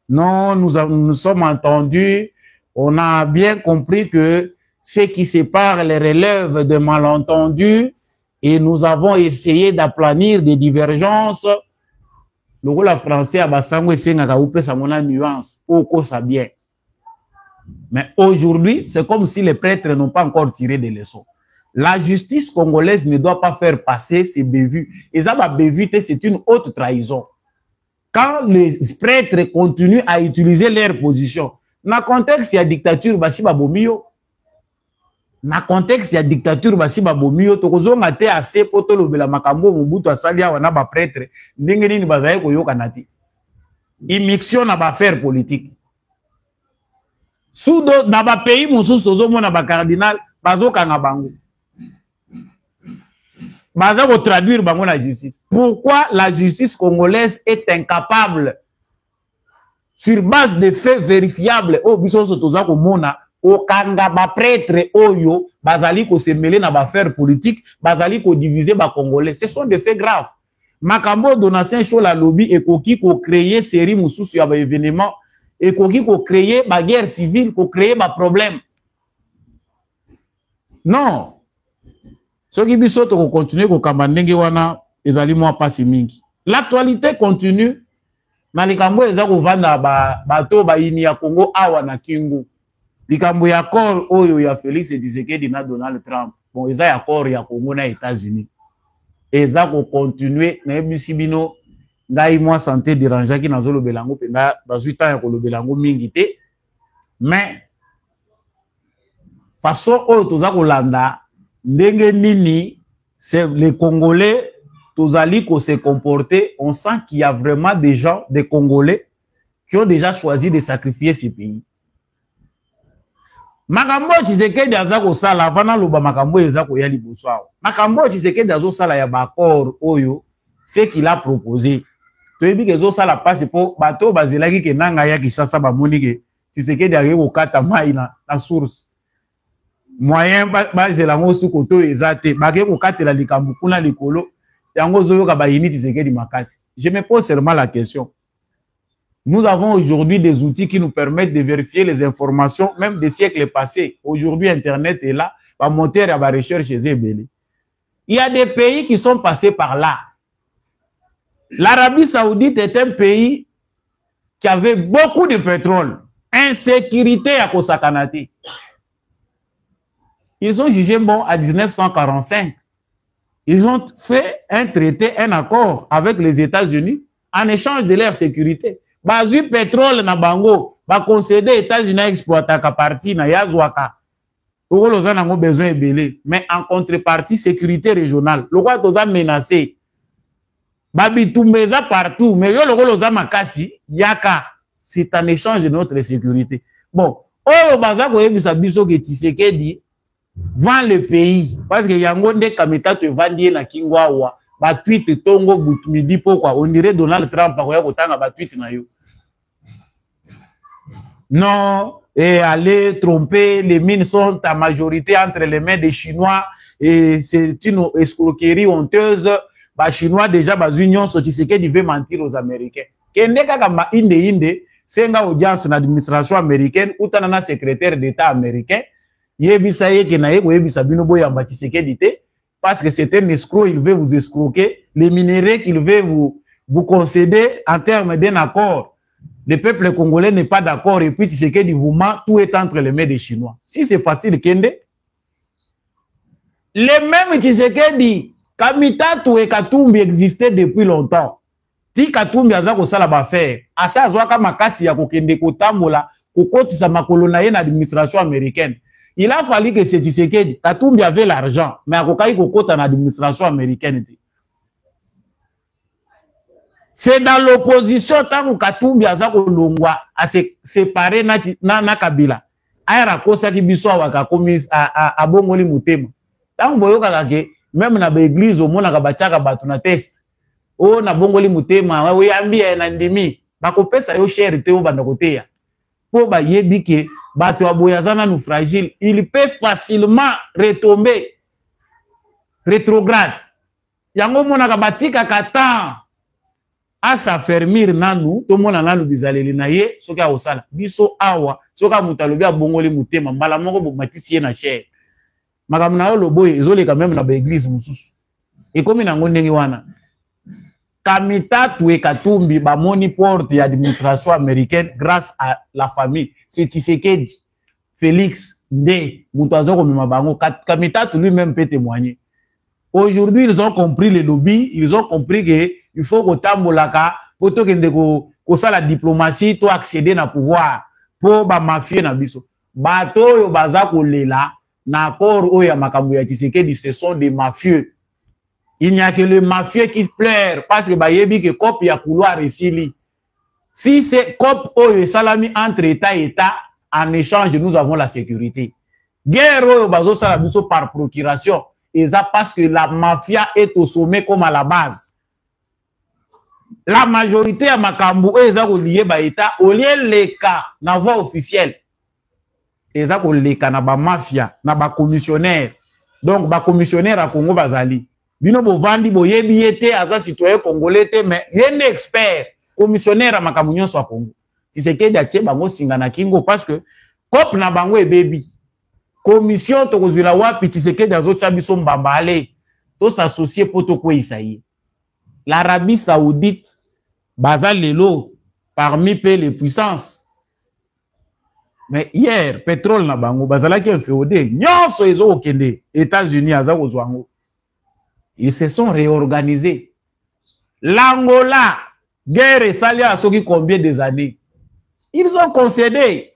Non, nous sommes entendus, on a bien compris que ce qui sépare les relèves de malentendus et nous avons essayé d'aplanir des divergences. Le rôle français à Bassango et Sengakaoupe, ça m'a nuance, au ça bien. Mais aujourd'hui, c'est comme si les prêtres n'ont pas encore tiré des leçons. La justice congolaise ne doit pas faire passer ses bévues. Et ça, c'est une haute trahison. Quand les prêtres continuent à utiliser leur position, dans le contexte, il y a dictature, basi babomio. Dans le contexte, il y a dictature, basi babomio. Tokozo ngate ase poto lobela makambo mubutu asalia wana ba prêtre. Ndenge ni bazaye koyoka nati. Immixtion na ba affaire politique. Soudo na ba pays mususu tozo mona ba cardinal bazo kanga bango. Baza ko traduire bango la justice. Pourquoi la justice congolaise est incapable sur base de faits vérifiables au bisoso toza ko mona o kanga ba prêtre oyo bazali ko se mêler na ba affaire politique, bazali ko diviser ba congolais. Ce sont des faits graves. Makambo donatien show la lobby et koki ko créer série mususu ya ba événement et koki ko créer ba guerre civile, ko créer ba problème. Non. Ce qui biso to continuer ko kambandenge wana ezali mwa pasi mingi. L'actualité continue. Na likambo eza ko vanda bato ba ini ya Congo awa na Kingu. Likambo ya accord oyo ya Félix Tshisekedi na Donald Trump. Bon eza ya accord ya Congo na États-Unis. Eza ko continuer na ebisi bino ngai mwa santé dérangeant ki nazolo belango pe na bazuita ya ko lobelango mingi te. Mais façon oyo toza ko landa ndenge nini c'est les Congolais tozali ko se comporter, on sent qu'il y a vraiment des gens, des Congolais qui ont déjà choisi de sacrifier ce pays. Makambo Tshisekedi azako sala vana loba makambo ezako ya liboso. Makambo Tshisekedi azo sala ya bakor oyo ce qu'il a proposé. Toyebi ke zo sala passe po bato bazelaki ke nanga ya Kinshasa ba monike Tshisekedi a ko kata mai na source. Moyen bazelango su koto ezate bake ko katela likambu kuna likolo yango zoyoka ba yini Tshisekedi makasi. Je me pose seulement la question. Nous avons aujourd'hui des outils qui nous permettent de vérifier les informations, même des siècles passés. Aujourd'hui, Internet est là, va monter à la recherche chez eux. Il y a des pays qui sont passés par là. L'Arabie Saoudite est un pays qui avait beaucoup de pétrole. Insécurité à Kosakanati. Ils ont jugé bon à 1945. Ils ont fait un traité, un accord avec les États-Unis en échange de leur sécurité. Bazu pétrole na bango, ba concéder États-Unis à exploiter ka partie na yazwaka. Oko nango besoin ebele, mais en contrepartie sécurité régionale. Lokwa toza menacé. Babi tumbeza partout, mais yo loko loza makasi yaka, c'est en échange de notre sécurité. Bon, oyo baza ko yebisa biso ke Tshisekedi vend le pays parce que yango nde kameta te vandie na Kingwawa. Ba tweet tongo midi pourquoi on dirait Donald Trump akoya kotanga ba tweet na yo. Non, et aller tromper, les mines sont à majorité entre les mains des Chinois et c'est une escroquerie honteuse. Ba Chinois déjà ba union Tshisekedi veut mentir aux Américains. Kende kaka ma inde senga audience na administration américaine ou tanana secrétaire d'État américain yebisa yeke na yeko yebisa bino boya ba Tshisekedi te. Parce que c'est un escroc, il veut vous escroquer. Les minéraux qu'il veut vous concéder en termes d'un accord. Le peuple congolais n'est pas d'accord et puis Tshisekedi vous ment, tout est entre les mains des Chinois. Si c'est facile, Kende. Les mêmes Tshisekedi, Kamitatu et Katumbi existaient depuis longtemps. Si Katumbi a zako sala ba faire, asa zwaka makasi ya kokende kotamola, kokotisa makolonaye na administration américaine. Il a fallu que Tshisekedi, Katumbi avait l'argent, mais à Kokaï Kokota na administration américaine. C'est dans l'opposition, tant que Katumbi a Longwa à se séparer na Kabila. Aera Kosa Kibiso waka commis à Bongoli Mutema. Tant boyoka ke même na l'église au mona ka batiaka batu na test. O na bongoli mutema we ambia na ndimi bakopesa yo cher te o banda koteya. Po ba yebi ke batu aboyazana nous fragile, il peut facilement retomber rétrograde. Yango mona ka batika katan à s'affermir nanu to mona nanu bizaleli na ye soka osala biso awa soka mutalobi abongoli mutema mbala moko bo matisi ye na cher. Makamna yo loboye ezoleka même na ba église mususu. Et comme na ndenge wana Kamitatu et Katumbi ba moni porte ya administration américaine grâce à la famille. C'est Tshisekedi, Félix, Ndé, Moutazo Komima Bango. Kamitatu lui-même peut témoigner. Aujourd'hui, ils ont compris les lobbies, ils ont compris que il faut que tambolaka pour que ça la diplomatie to accéder na pouvoir pour ba mafia na biso. Bato yo baza ko lela na accord o ya makambo ya Tshisekedi, ce sont des mafieux. Il n'y a que le mafieux qui pleure parce que bayebi que cop ya couloir esili. Si c'est cop oyo salami entre État et État, en échange nous avons la sécurité. Guerre oyo bazo sala biso par procuration, et ça parce que la mafia est au sommet comme à la base. La majorité à makambo eza ko lié ba État au lieu les cas na voie officielle. Eza ko leka na ba mafia, na ba commissionnaire. Donc ba commissionnaire à Congo bazali. Bino bovandi boyebi yete aza citoyen congolais te mais yene expert commissionnaire à makamunyo so Congo. Tshisekedi atie bango singa na kingo parce que cop na bango e baby. Commission to kozula wapi Tshisekedi azo chabiso mbamba ale to s'associer poto ko isaïe. L'Arabie Saoudite baza lelo parmi les puissances. Mais hier pétrole na bango bazala ki féodé nyonso ezo okende États-Unis aza kozwango. Ils se sont réorganisés. L'Angola, guerre et salia à ceux qui combien des années. Ils ont concédé.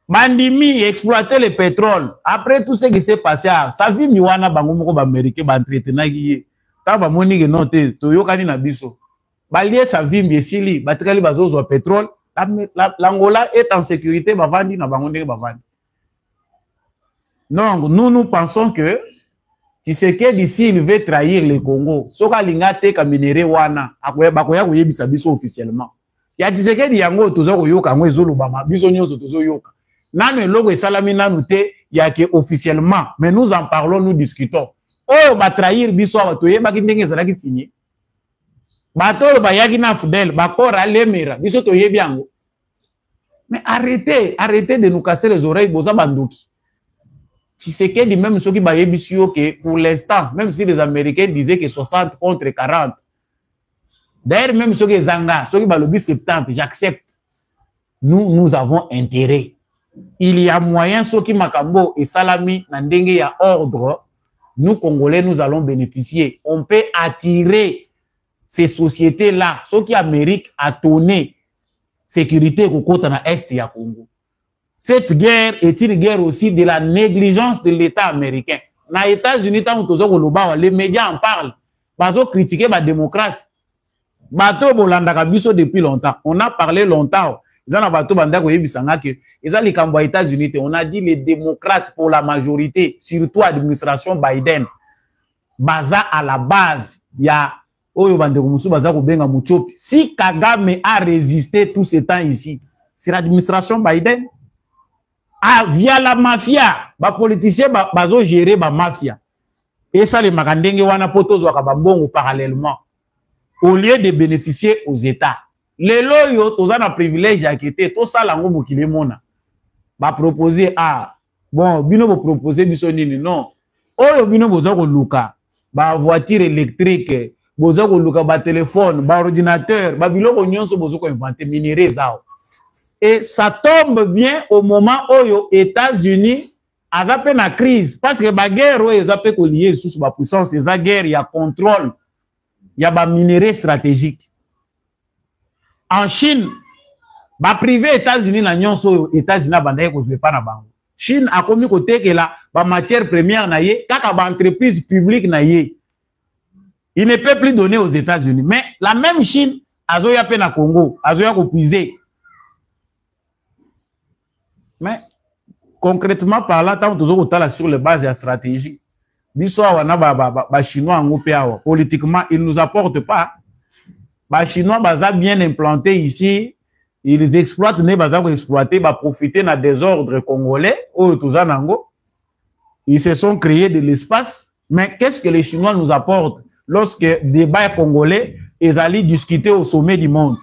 Bandimi exploiter le pétrole. Après tout ce qui s'est passé, ça vit miwana bango moko ba américain ba entretenir qui ta ba moni que non te toyokani na biso. Ba lié sa vie miesili, ba trekali bazozo pétrole. L'Angola est en sécurité ba vandi na bango ndenge ba vandi. Donc nous pensons que Tshisekedi d'ici il veut trahir le Congo. Soka lingate ka minéré wana bakoya koyebisa biso officiellement. Ya Tshisekedi yango tozo koyoka ngo ezolobama biso nyonso tozo yoka. Nanu logo esalami nanu te ya ke officiellement mais nous en parlons, nous discutons. Oh ba trahir biso batoyeba ki ndenge ezalaki signé. Bato ba yaki na Fidel bakora lemera biso toyebi yango. Mais arrêtez de nous casser les oreilles boza bandoki. Tshisekedi même ceux qui bayebi sur que pour l'instant, même si les Américains disaient que 60 contre 40. D'ailleurs, même ceux qui zanga, ceux qui balobi 70, j'accepte. Nous avons intérêt. Il y a moyen, ceux qui makambo et salami, nandenge ya ordre, nous Congolais, nous allons bénéficier. On peut attirer ces sociétés-là, ceux qui Amérique a tourné sécurité au côté na Est ya Congo. Cette guerre est une guerre aussi de la négligence de l'État américain. Dans les États-Unis, les médias en parlent. Ils ont critiqué les démocrates. Depuis longtemps. On a parlé longtemps. Ils ont les États-Unis. On a dit les démocrates pour la majorité, surtout l'administration Biden. Baza à la base, il y a si Kagame a résisté tout ce temps ici, c'est l'administration Biden. Ah, via la mafia, les politiciens bazo gérer la mafia. Et ça, les makandenge wana potos wakabambongo parallèlement. Au lieu de bénéficier aux États. Les loyaux, tous ont un privilège à quitter, tout ça, l'ango mokile mona. Ba proposer, bon, bino bo proposer bisonini, non. Oyo bino bozo ko luka, ba voiture électrique, bozo ko luka ba téléphone, ba ordinateur, ba biloko nyonso bozo ko inventer minéraux zao. Et ça tombe bien au moment où les États-Unis avaient la crise. Parce que la guerre, ils ont lié sous la puissance. La guerre, il y a contrôle. Il y a des minéraux stratégiques. En Chine, les privé États-Unis, les États-Unis ne pas na bango. Chine a commis côté que la matière première na yé, quand la entreprise publique na yé, il ne peut plus donner aux États-Unis. Mais la même Chine, a zoya pe na Congo, a zoya ko puiser. Mais concrètement parlant, tant que sur les bases de la stratégie, les Chinois politiquement, ils ne nous apportent pas. Les Chinois sont bien implantés ici, ils exploitent, ils profiter d'un désordre congolais, ils se sont créés de l'espace. Mais qu'est-ce que les Chinois nous apportent lorsque débat congolais, ils allaient discuter au sommet du monde?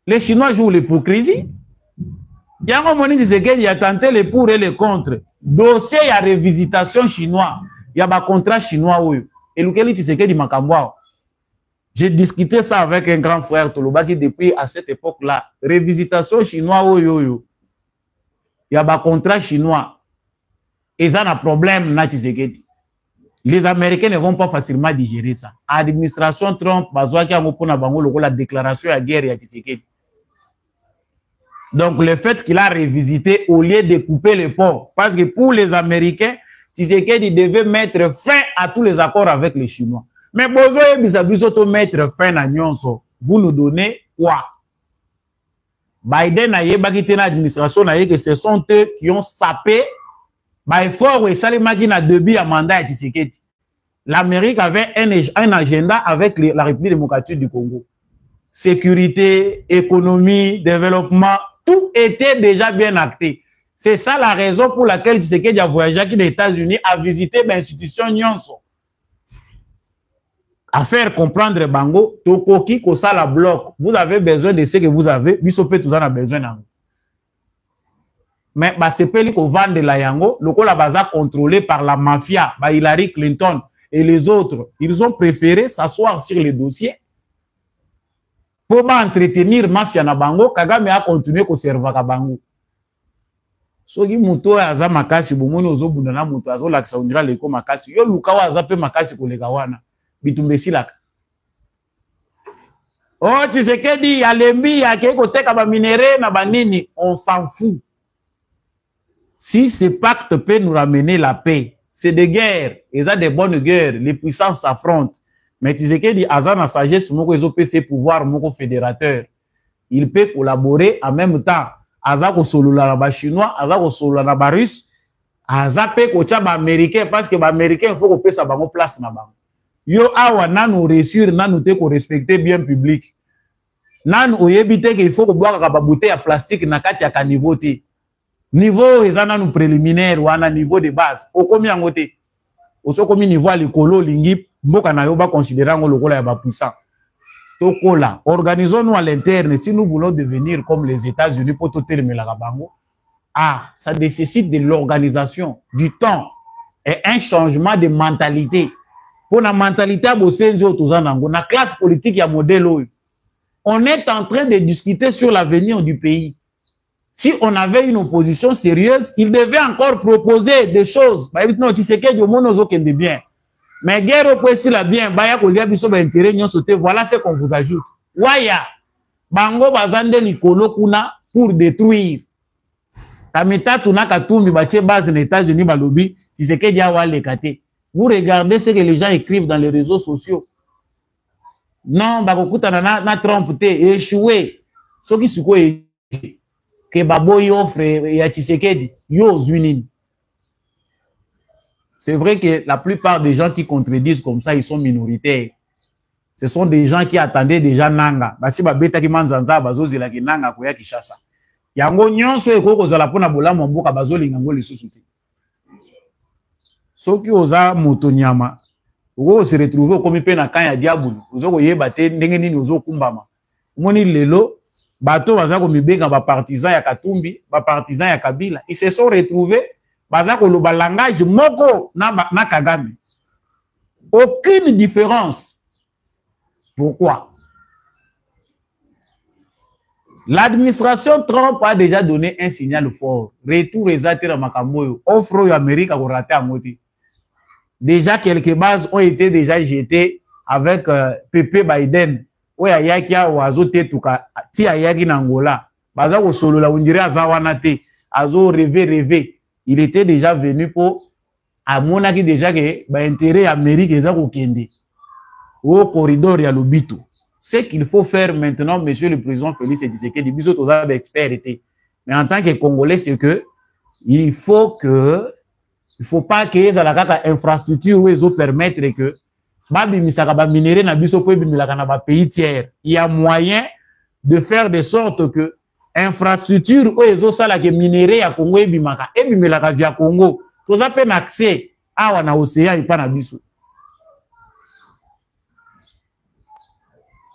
Les Chinois jouent l'hypocrisie. Il y a un moment il y a tenté les pour et les contre. Dossier, il y a révisitation chinois. Il y a un contrat chinois. Et lequel Tshisekedi Makambwa. J'ai discuté ça avec un grand frère Tolobaki depuis à cette époque-là. Révisitation chinois. Il y a un contrat chinois. Et ça a un problème. Les Américains ne vont pas facilement digérer ça. Administration Trump, la déclaration de guerre à Tshisekedi. Donc, le fait qu'il a révisité au lieu de couper les ponts, parce que pour les Américains, Tshisekedi devait mettre fin à tous les accords avec les Chinois. Mais Bozo mettre fin à Nyonso. Vous nous donnez quoi? Biden a eu l'administration, que ce sont eux qui ont sapé. Fort et Salimaki n'a début à mandat à Tshisekedi. L'Amérique avait un agenda avec la République démocratique du Congo. Sécurité, économie, développement, tout était déjà bien acté. C'est ça la raison pour laquelle Tshisekedi a voyagé aux États-Unis à visiter l'institution Nyonso. À faire comprendre Bango, Tokoki Kosa la bloc. Vous avez besoin de ce que vous avez, Bissopé tout en a besoin d'en. Mais c'est pas qu'on vend de la Yango, le la base contrôlé par la mafia, Hillary Clinton et les autres. Ils ont préféré s'asseoir sur les dossiers. Pour entretenir mafia na bango, Kagame a continué à servir à bango. Soki muto aza makasi bomoni ozobunda na muto azolakisa ondira leko makasi yo lukawa aza pe makasi koleka wana bitumbesilaka. Oh Tshisekedi alembi yake koteka ba minéraux na banini, on s'en fout. Si ce pacte peut nous ramener la paix, c'est des guerres, et ça des bonnes guerres, les puissances s'affrontent. Mais Tshisekedi aza na sagesse moko ezope ses pouvoirs moko fédérateur. Il peut collaborer en même temps. Aza ko solola na ba chinois, aza ko solola na ba russe, aza pe ko tia ba américain parce que ba américain faut ko pesa bango place na bango. Yo awa nanu réussir nanu te ko respecter bien public. Nanu oyebite que il faut ko boire ka ba bouteille ya plastique na kati ya niveau te. Niveau eza nanu préliminaire wana niveau de base. Okomi yango te. Osokomi niveau à likolo lingi mboka na yo ba considérer ngo lokola ya ba puissant. Tokola, organisons-nous à l'interne si nous voulons devenir comme les États-Unis pour tout terminer la bango. Ah, ça nécessite de l'organisation, du temps et un changement de mentalité. Pour la mentalité, la classe politique, il y a modèle. On est en train de discuter sur l'avenir du pays. Si on avait une opposition sérieuse, il devait encore proposer des choses. Non, tu sais que le monde nous bien. Mais guerre au si la bien, baya ko lia biso ba intérêt nyon sauté, voilà ce qu'on vous ajoute. Waya, bango bazande likolo kuna pour détruire. Kamita tuna katumbi batie base les États-Unis balobi, si c'est que dia wale kate. Vous regardez ce que les gens écrivent dans les réseaux sociaux. Non, bakokuta na Trump te échoué. Ce qui suko que baboy offre ya Tshisekedi yo zwinini. C'est vrai que la plupart des gens qui contredisent comme ça, ils sont minoritaires. Ce sont des gens qui attendaient déjà Nanga. Basi ba beta ki manzanza bazozela ki Nanga koya Kishasa. Yango nyonso ekoko zala pona bolamu mboka bazolinga ngo lisusu te. Soki oza moto nyama, uko se retrouver comme pe na kan ya diabulu, uzoko yeba te ndenge nini uzokumbama. Moni lelo bato bazako mibeka ba partisan ya Katumbi, ba partisan ya Kabila, ils se sont retrouvés bazako le langage moko na Kagame. Aucune différence. Pourquoi? L'administration Trump a déjà donné un signal fort. Retour exactement à Makamboyo. Offre aux Américains pour rater à moitié. Déjà, quelques bases ont été déjà jetées avec Pepe Biden. Oya yaki a oazo te tuka ti ayaki na Angola. Bazako solo la undire azawana te. Azo rêver. Il était déjà venu pour à mon avis déjà que intérêt Amérique est au Kende au corridor ya Lobito. Ce qu'il faut faire maintenant, monsieur le président Félix Tshisekedi, biso toza expert été. Mais en tant que Congolais, c'est que il faut pas que les infrastructures où ils permettre que minéraux na biso po bimilaka na ba pays tiers. Il y a moyen de faire de sorte que infrastructure où ils sala que minéraux ya Congo ebimaka ebimilaka via Congo. Tous a peine accès à na océan et pas na biso.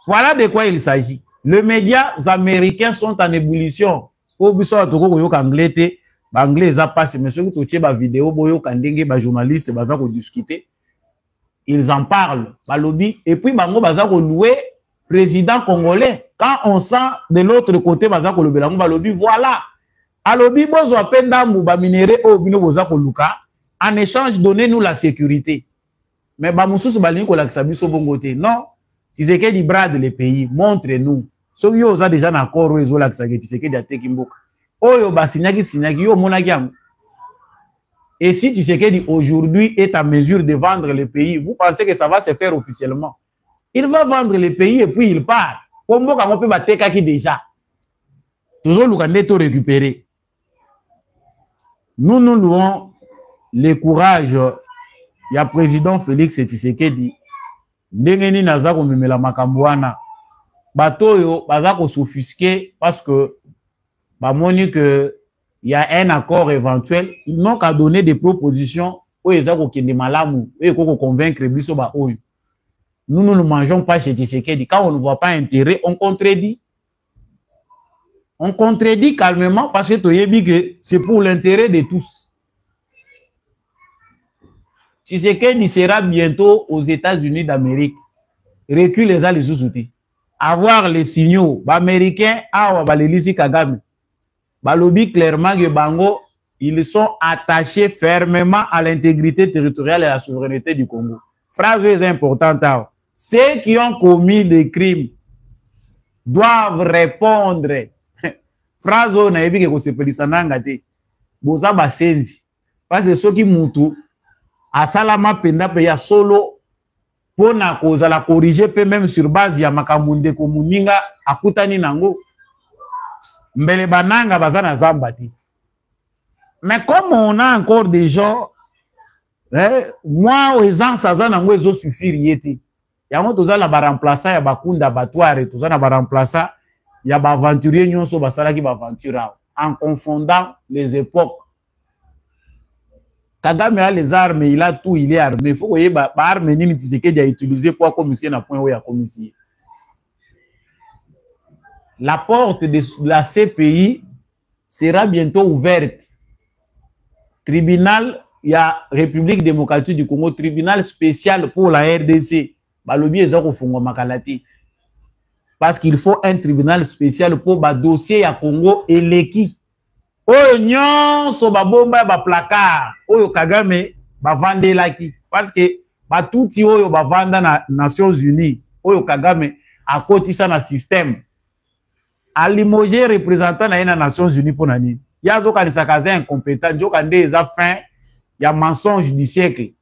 Voilà de quoi il s'agit. Les médias américains sont en ébullition. Au biso atoko koyoka anglais anglais a passé mais ceux qui ba vidéo boyo kandenge ba journaliste baza ko discuter. Ils en parlent, balobi, et puis bango baza ko louer président congolais. Quand on sent de l'autre côté baza ko lobelango balobi, voilà. Alobi bozo apenda mu ba minéré o bino boza ko luka, en échange donnez-nous la sécurité. Mais ba mususu balingi ko lakisa biso bongote. Non, Tshisekedi brade les pays, montre-nous. So yo za déjà na accord ezo lakisa ke Tshisekedi ateki mboka. Oyo ba signaki yo monaki yango. Et si Tshisekedi aujourd'hui est en mesure de vendre le pays, vous pensez que ça va se faire officiellement? Il va vendre le pays et puis il part. Comment on peut battre qui déjà? Toujours le tout récupérer. Nous louons le courage du président Félix Tshisekedi. Ndengeni naza ko memela makambo wana. Bato yo baza ko s'offusquer parce que ba moni que il y a un accord éventuel, ils n'ont qu'à donner des propositions où ils ont des malamu, où ils ont convaincre biso ba oyo. Nous ne mangeons pas chez Tshisekedi. Quand on ne voit pas intérêt, on contredit. On contredit calmement parce que c'est pour l'intérêt de tous. Tshisekedi sera bientôt aux États-Unis d'Amérique. Recule les sous-outils. Avoir les signaux américains à Balelisi Kagame. Balobi clairement que Bango, ils sont attachés fermement à l'intégrité territoriale et à la souveraineté du Congo. Phrase importante. Ceux qui ont commis des crimes doivent répondre. Phrase on a dit que c'est Pelisanangate. Boza basenzi. Parce que ceux qui moutou, à Salama Penda Peya solo, pour na cause la corriger, peut même sur base ya makamunde komuninga akutani nango. Mbele bananga bazana zambati. Mais comme on a encore des gens, moi, aux gens, ça n'a pas suffire yeti. Yango toza la ba remplacer ya bakunda batware, toza na ba remplacer ya ba aventurier nyonso basala ki ba aventura en confondant les époques. Kagame a les armes, il a tout, il est armé. Il faut que ba arme ni Tshisekedi a utilisé pour commisser na point où il a commissie. La porte de la CPI sera bientôt ouverte. Tribunal, il y a République démocratique du Congo, tribunal spécial pour la RDC. Parce qu'il faut un tribunal spécial pour le dossier à Congo et l'équipe. Oyo nyonso ba bomba ba placard. Oyo Kagame ba vande laki. Parce que ba touti oyo ba vanda na Nations Unies. Oyo Kagame a kotisa na système. A limoger représentant na Nations Unies pour nani. Ya zo kanisa kaze incompétent, jo kande eza fin ya mensonge du siècle.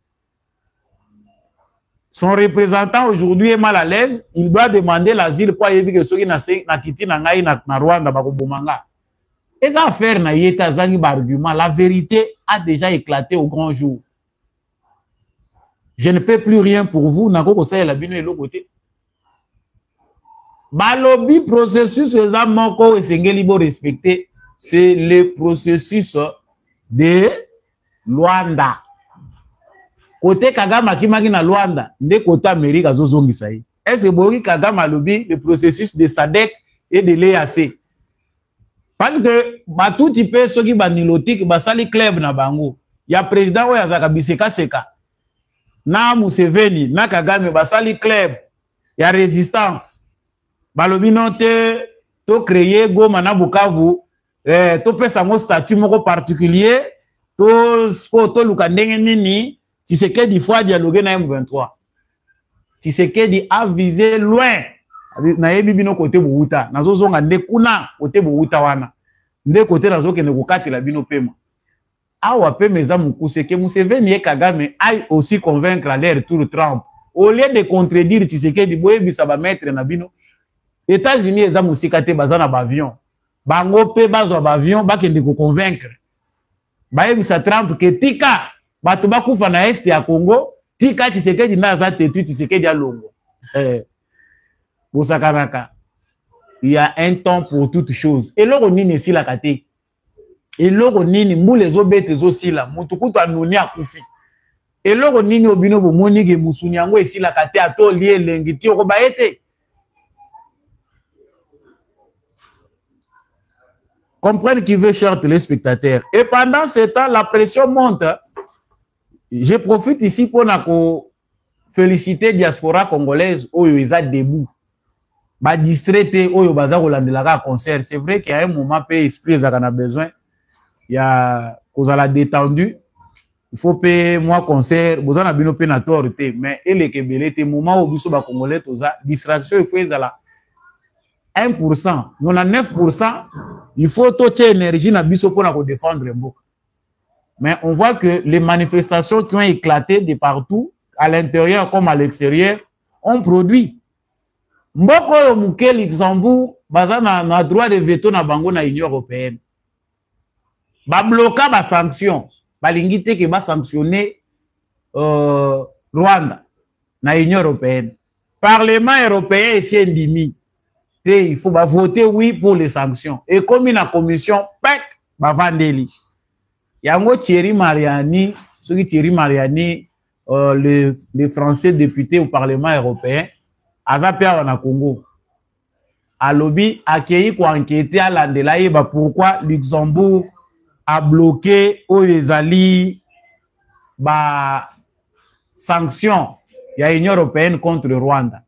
Son représentant aujourd'hui est mal à l'aise, il doit demander l'asile pour yebi que soki na kiti na ngai na Rwanda ba ko bomanga. Les affaires na yeta zangi ba argument, la vérité a déjà éclaté au grand jour. Je ne peux plus rien pour vous, na ko sa la bino et l'autre côté. Balobi processus les amoko et sengeli bo respecter, c'est le processus de Luanda. Côté Kagame kimaki na Luanda, nde côté Amérique azozongisa yi. Est-ce que boki Kagame alobi le processus de SADC et de l'EAC? Parce que tout type ceux qui banilotique basali club na bango. Ya président oya zaka biseka seka. Na Museveni, na Kagame basali club ya résistance. Balobi note to créer Goma na Bukavu, to pesa ngo statut moko particulier, to luka ndenge nini. Tshisekedi fois dialoguer na M23. Tshisekedi a visé loin. Na yebi bino côté Bouta. Nazo zonga nde kuna côté Bouta wana. Nde côté nazo kene kokatela bino pema. Awa pema za mukuse ke Museveni et Kagame aille aussi convaincre à l'air tout le Trump. Au lieu de contredire Tshisekedi boyebi sa ba mettre na bino. États-Unis eza musika te bazana ba avion. Bango pe bazwa ba avion ba kende ko convaincre. bayebisa Trump ke tika bato bakufa na este ya Congo, tika Tshisekedi na za tetu Tshisekedi alongo. Bosakanaka. Il y a un temps pour toutes choses. Et l'oro nini si la kate. Et l'oro nini mou les obètes aussi là. Mutukutu anoni akufi. Et l'oro nini obino bo monige musuni yango esi la kate ato lié lengiti oko baete. Comprenez qui veut, chers téléspectateurs. Et pendant ce temps, la pression monte. Je profite ici pour féliciter diaspora congolaise où ils sont debout. Ba distraité oyo baza kolandelaka concert. C'est vrai qu'il y a un moment pe esprit ezaka besoin. Il y a kozala détendu. Il faut payer moi concert, bozana bino pe na torté mais ele kebele te moment où biso ba congolais toza distraction il faut ezala 1%, 99%, il faut toute énergie na biso pour na défendre mboka. Mais on voit que les manifestations qui ont éclaté de partout à l'intérieur comme à l'extérieur ont produit mboko yo muke Luxembourg baza na droit de veto na bango na Union européenne. Ba bloquer ba sanction, ba lingite ke ba sanctionner Rwanda na Union européenne. Parlement européen ici endimi. Il faut ba voter oui pour les sanctions. Et comme une commission pek ba vandeli. Yango Thierry Mariani, le français député au Parlement européen Azapia na Congo. A lobby accueilli pour enquêter à l'Andelaïe pourquoi Luxembourg a bloqué Oyezali sanctions il y a l'Union européenne contre le Rwanda.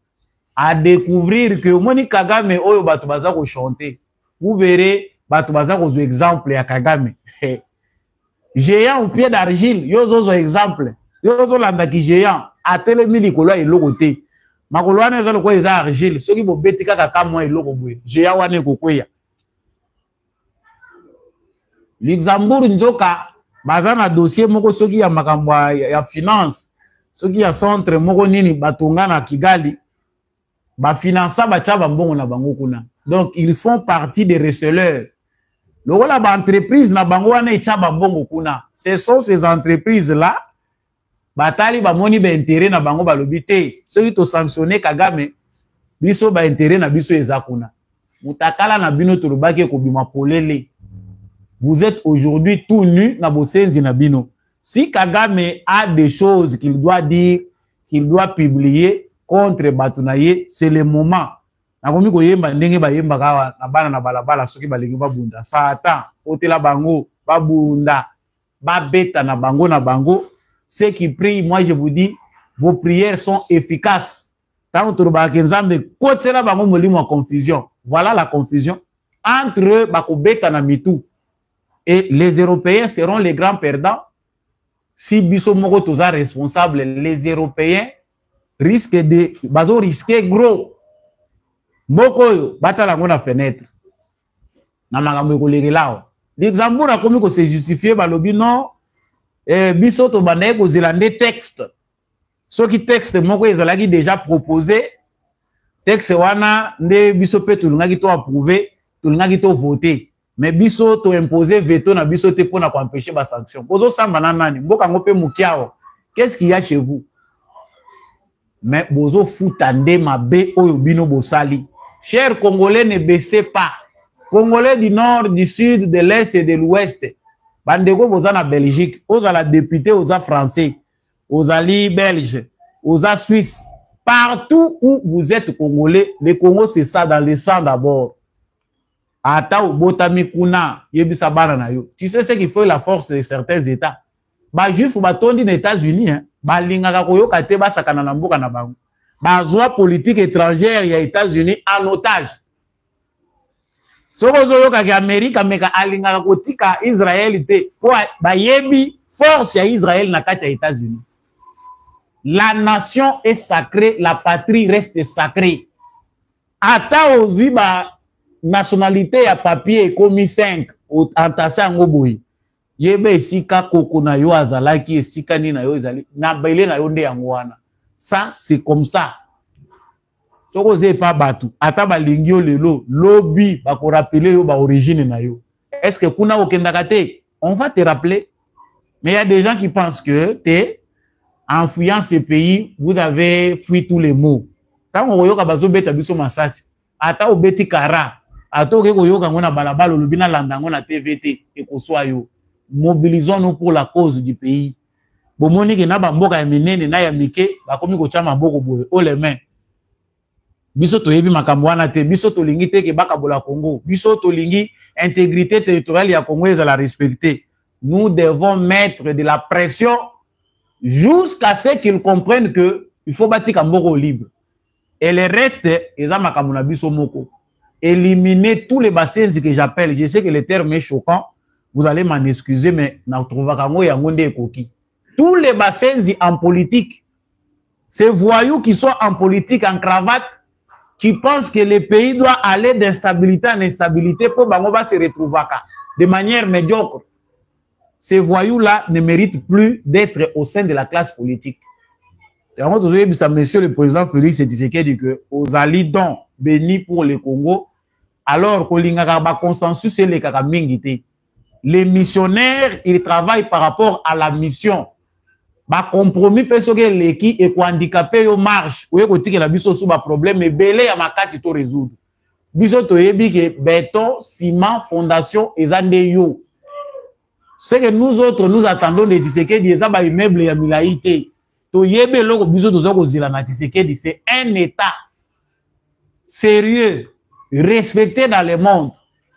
À découvrir que Moni Kagame Oyo batu baza ko chanter. Vous verrez batu baza ko exemple ya Kagame. Géant au pied d'argile, yozo exemple. Yozo landa ki géant a telemi likolo e lokote. Makolo wana ezalo ko eza argile, soki bo betika kaka mo e loko bwe. Géant wana ko kweya. Luxembourg nzoka baza na dossier moko soki ya makambo ya finance, soki ya centre moko nini batonga na Kigali. Ba finança ba tcha mbongo na bango kuna. Donc ils font partie des receleurs. Le rôle de l'entreprise na bango wana tcha mbongo kuna. Ce sont ces entreprises là batali ba moni ba intérêt na bango ba lobité. Ceux qui to sanctionner Kagame biso ba intérêt na biso ezakuna. Mutakala na bino to lobaki ko bima polele. Vous êtes aujourd'hui tout nu na bosenzi na bino. Si Kagame a des choses qu'il doit dire, qu'il doit publier contre Batunaye, c'est le moment. Nakomi ko yemba ndenge ba yemba kawa na bana na balabala soki balingi babunda. Satan, otela bango, babunda, babeta na bango. Ceux qui prient, moi je vous dis, vos prières sont efficaces. Tant que Nzambe kotela bango molimo en confusion. Voilà la confusion entre bakobeta na mitu. Et les Européens seront les grands perdants. Si biso moko toza responsable, les Européens risquent de risquer gros. Boko batala ngona fenêtre. Na makambo ko lao. Luxembourg a komi ko se justifier balobi non biso to banaye ko zelande texte. Ce qui texte moko ezalaki déjà proposé. Texte wana nde biso pe tulungaki to approuver, tulungaki to voter. Mais biso to imposer veto na biso te pona ko empêcher ba sanction. Bozo samba na nani mboka ngope mukiao. Qu'est-ce qu'il y a chez vous? Mais bozo foutande mabe oyo bino bosali. Chers Congolais, ne baissez pas. Congolais du nord, du sud, de l'est et de l'ouest. Bandego boza na Belgique, oza la député, oza français, oza li belge, oza suisse. Partout où vous êtes Congolais, le Congo c'est ça dans le sang d'abord. Ata botami kuna yebisa bana na yo. Tu sais ce qu'il faut la force de certains États. Ba juif ba tondi na États-Unis hein, ba lingaka koyoka te ba sakana na mboka na bango. Ba zwa politique étrangère ya États-Unis en otage. Soko zo yoka ki Amerika meka alingaka kotika Israël te. Ba yebi force ya Israël na kati ya États-Unis. La nation est sacrée, la patrie reste sacrée. Ata ozwi ba nationalité ya papier komi 5 entassé en boyi. Yebe esika koko na yo azalaki esika ni na yo ezali na baile na yo nde yango wana. Ça c'est comme ça. Soko ze pa batu ata balingi yo lelo lobby ba ko rappeler yo ba origine na yo. Est-ce que kuna okendaka te? On va te rappeler Mais il y a des gens qui pensent que, en fuyant ces pays, vous avez fui tous les maux. Tant qu'on voit que beta biso masasi, ata obeti kara, ata okekoyoka ngona balabalo lubina landango na TVT et ko soyo. Mobilisons-nous pour la cause du pays. Bomoni ke na bamboka ya minene na ya mike, bakomi ko chama boko boye, o les mains. Biso toyebi makambo wana te, biso tolingi te ke bakabola Congo, biso tolingi intégrité territoriale ya Congo ezala respecter. Nous devons mettre de la pression jusqu'à ce qu'ils comprennent que il faut bâtir Kamboko libre. Et le reste, éliminer tous les bassins que j'appelle. Je sais que le terme est choquant. Vous allez m'en excuser, mais tous les bassins en politique, ces voyous qui sont en politique, en cravate, qui pensent que le pays doit aller d'instabilité en instabilité pour se retrouver de manière médiocre. Ces voyous-là ne méritent plus d'être au sein de la classe politique. Monsieur le président Félix Tshisekedi dit que aux alliés dont bénis pour le Congo, alors que l'ingaka consensus et les les missionnaires, ils travaillent par rapport à la mission. Ba compromis parce que l'équipe est handicapé au marche. Ou est que la biso sous problème et belé à ma carte to résoudre. Biso to yebi que béton, ciment, fondation et zandeyo. Ce que nous autres, nous attendons de Tshisekedi, c'est un immeuble et milaïté. C'est un État sérieux, respecté dans le monde.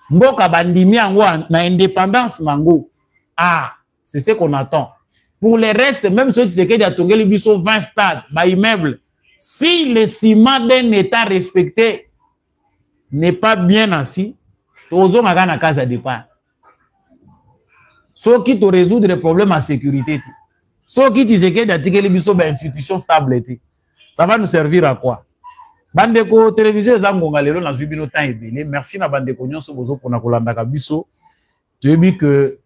Mboka bandimi na indépendance nango. Ah, c'est ce qu'on attend. Pour le reste, même ceux qui a tongeli biso 20 stades, immeuble, si le ciment d'un État respecté n'est pas bien assis, tozo magana casa départ. Ceux qui te résoudre les problèmes à sécurité. Ceux qui disent que d'article biso ba institution stable, ça va nous servir à quoi? Bandeko télévisé zangonga lelo na zubino temps ebele. Merci na bandeko nyonso bozo pona kolanda biso. Tu as dit que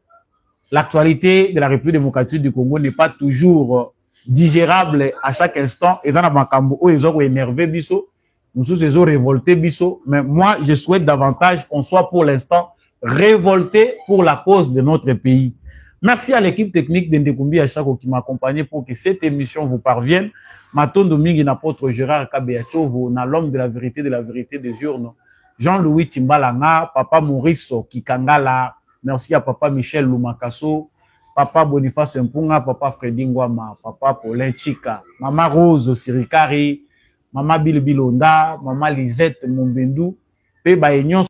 l'actualité de la République démocratique du Congo n'est pas toujours digérable à chaque instant. Et ça na makambo o ezo énervé biso, nous sous ezo révolté biso, mais moi je souhaite davantage qu'on soit pour l'instant révolté pour la cause de notre pays. Merci à l'équipe technique d'Ndekumbi Achako qui m'a accompagné pour que cette émission vous parvienne. Matondo Mingi n'apôtre Gérard Kabeachovo, na l'homme de la vérité des urnes. Jean-Louis Timbalanga, Papa Maurice Kikangala, merci à Papa Michel Lumakaso, Papa Boniface Mpunga, Papa Freddy Ngwama, Papa Paulin Chika, Mama Rose Sirikari, Mama Bilbilonda, Mama Lisette Mumbendu, Pe Baenyon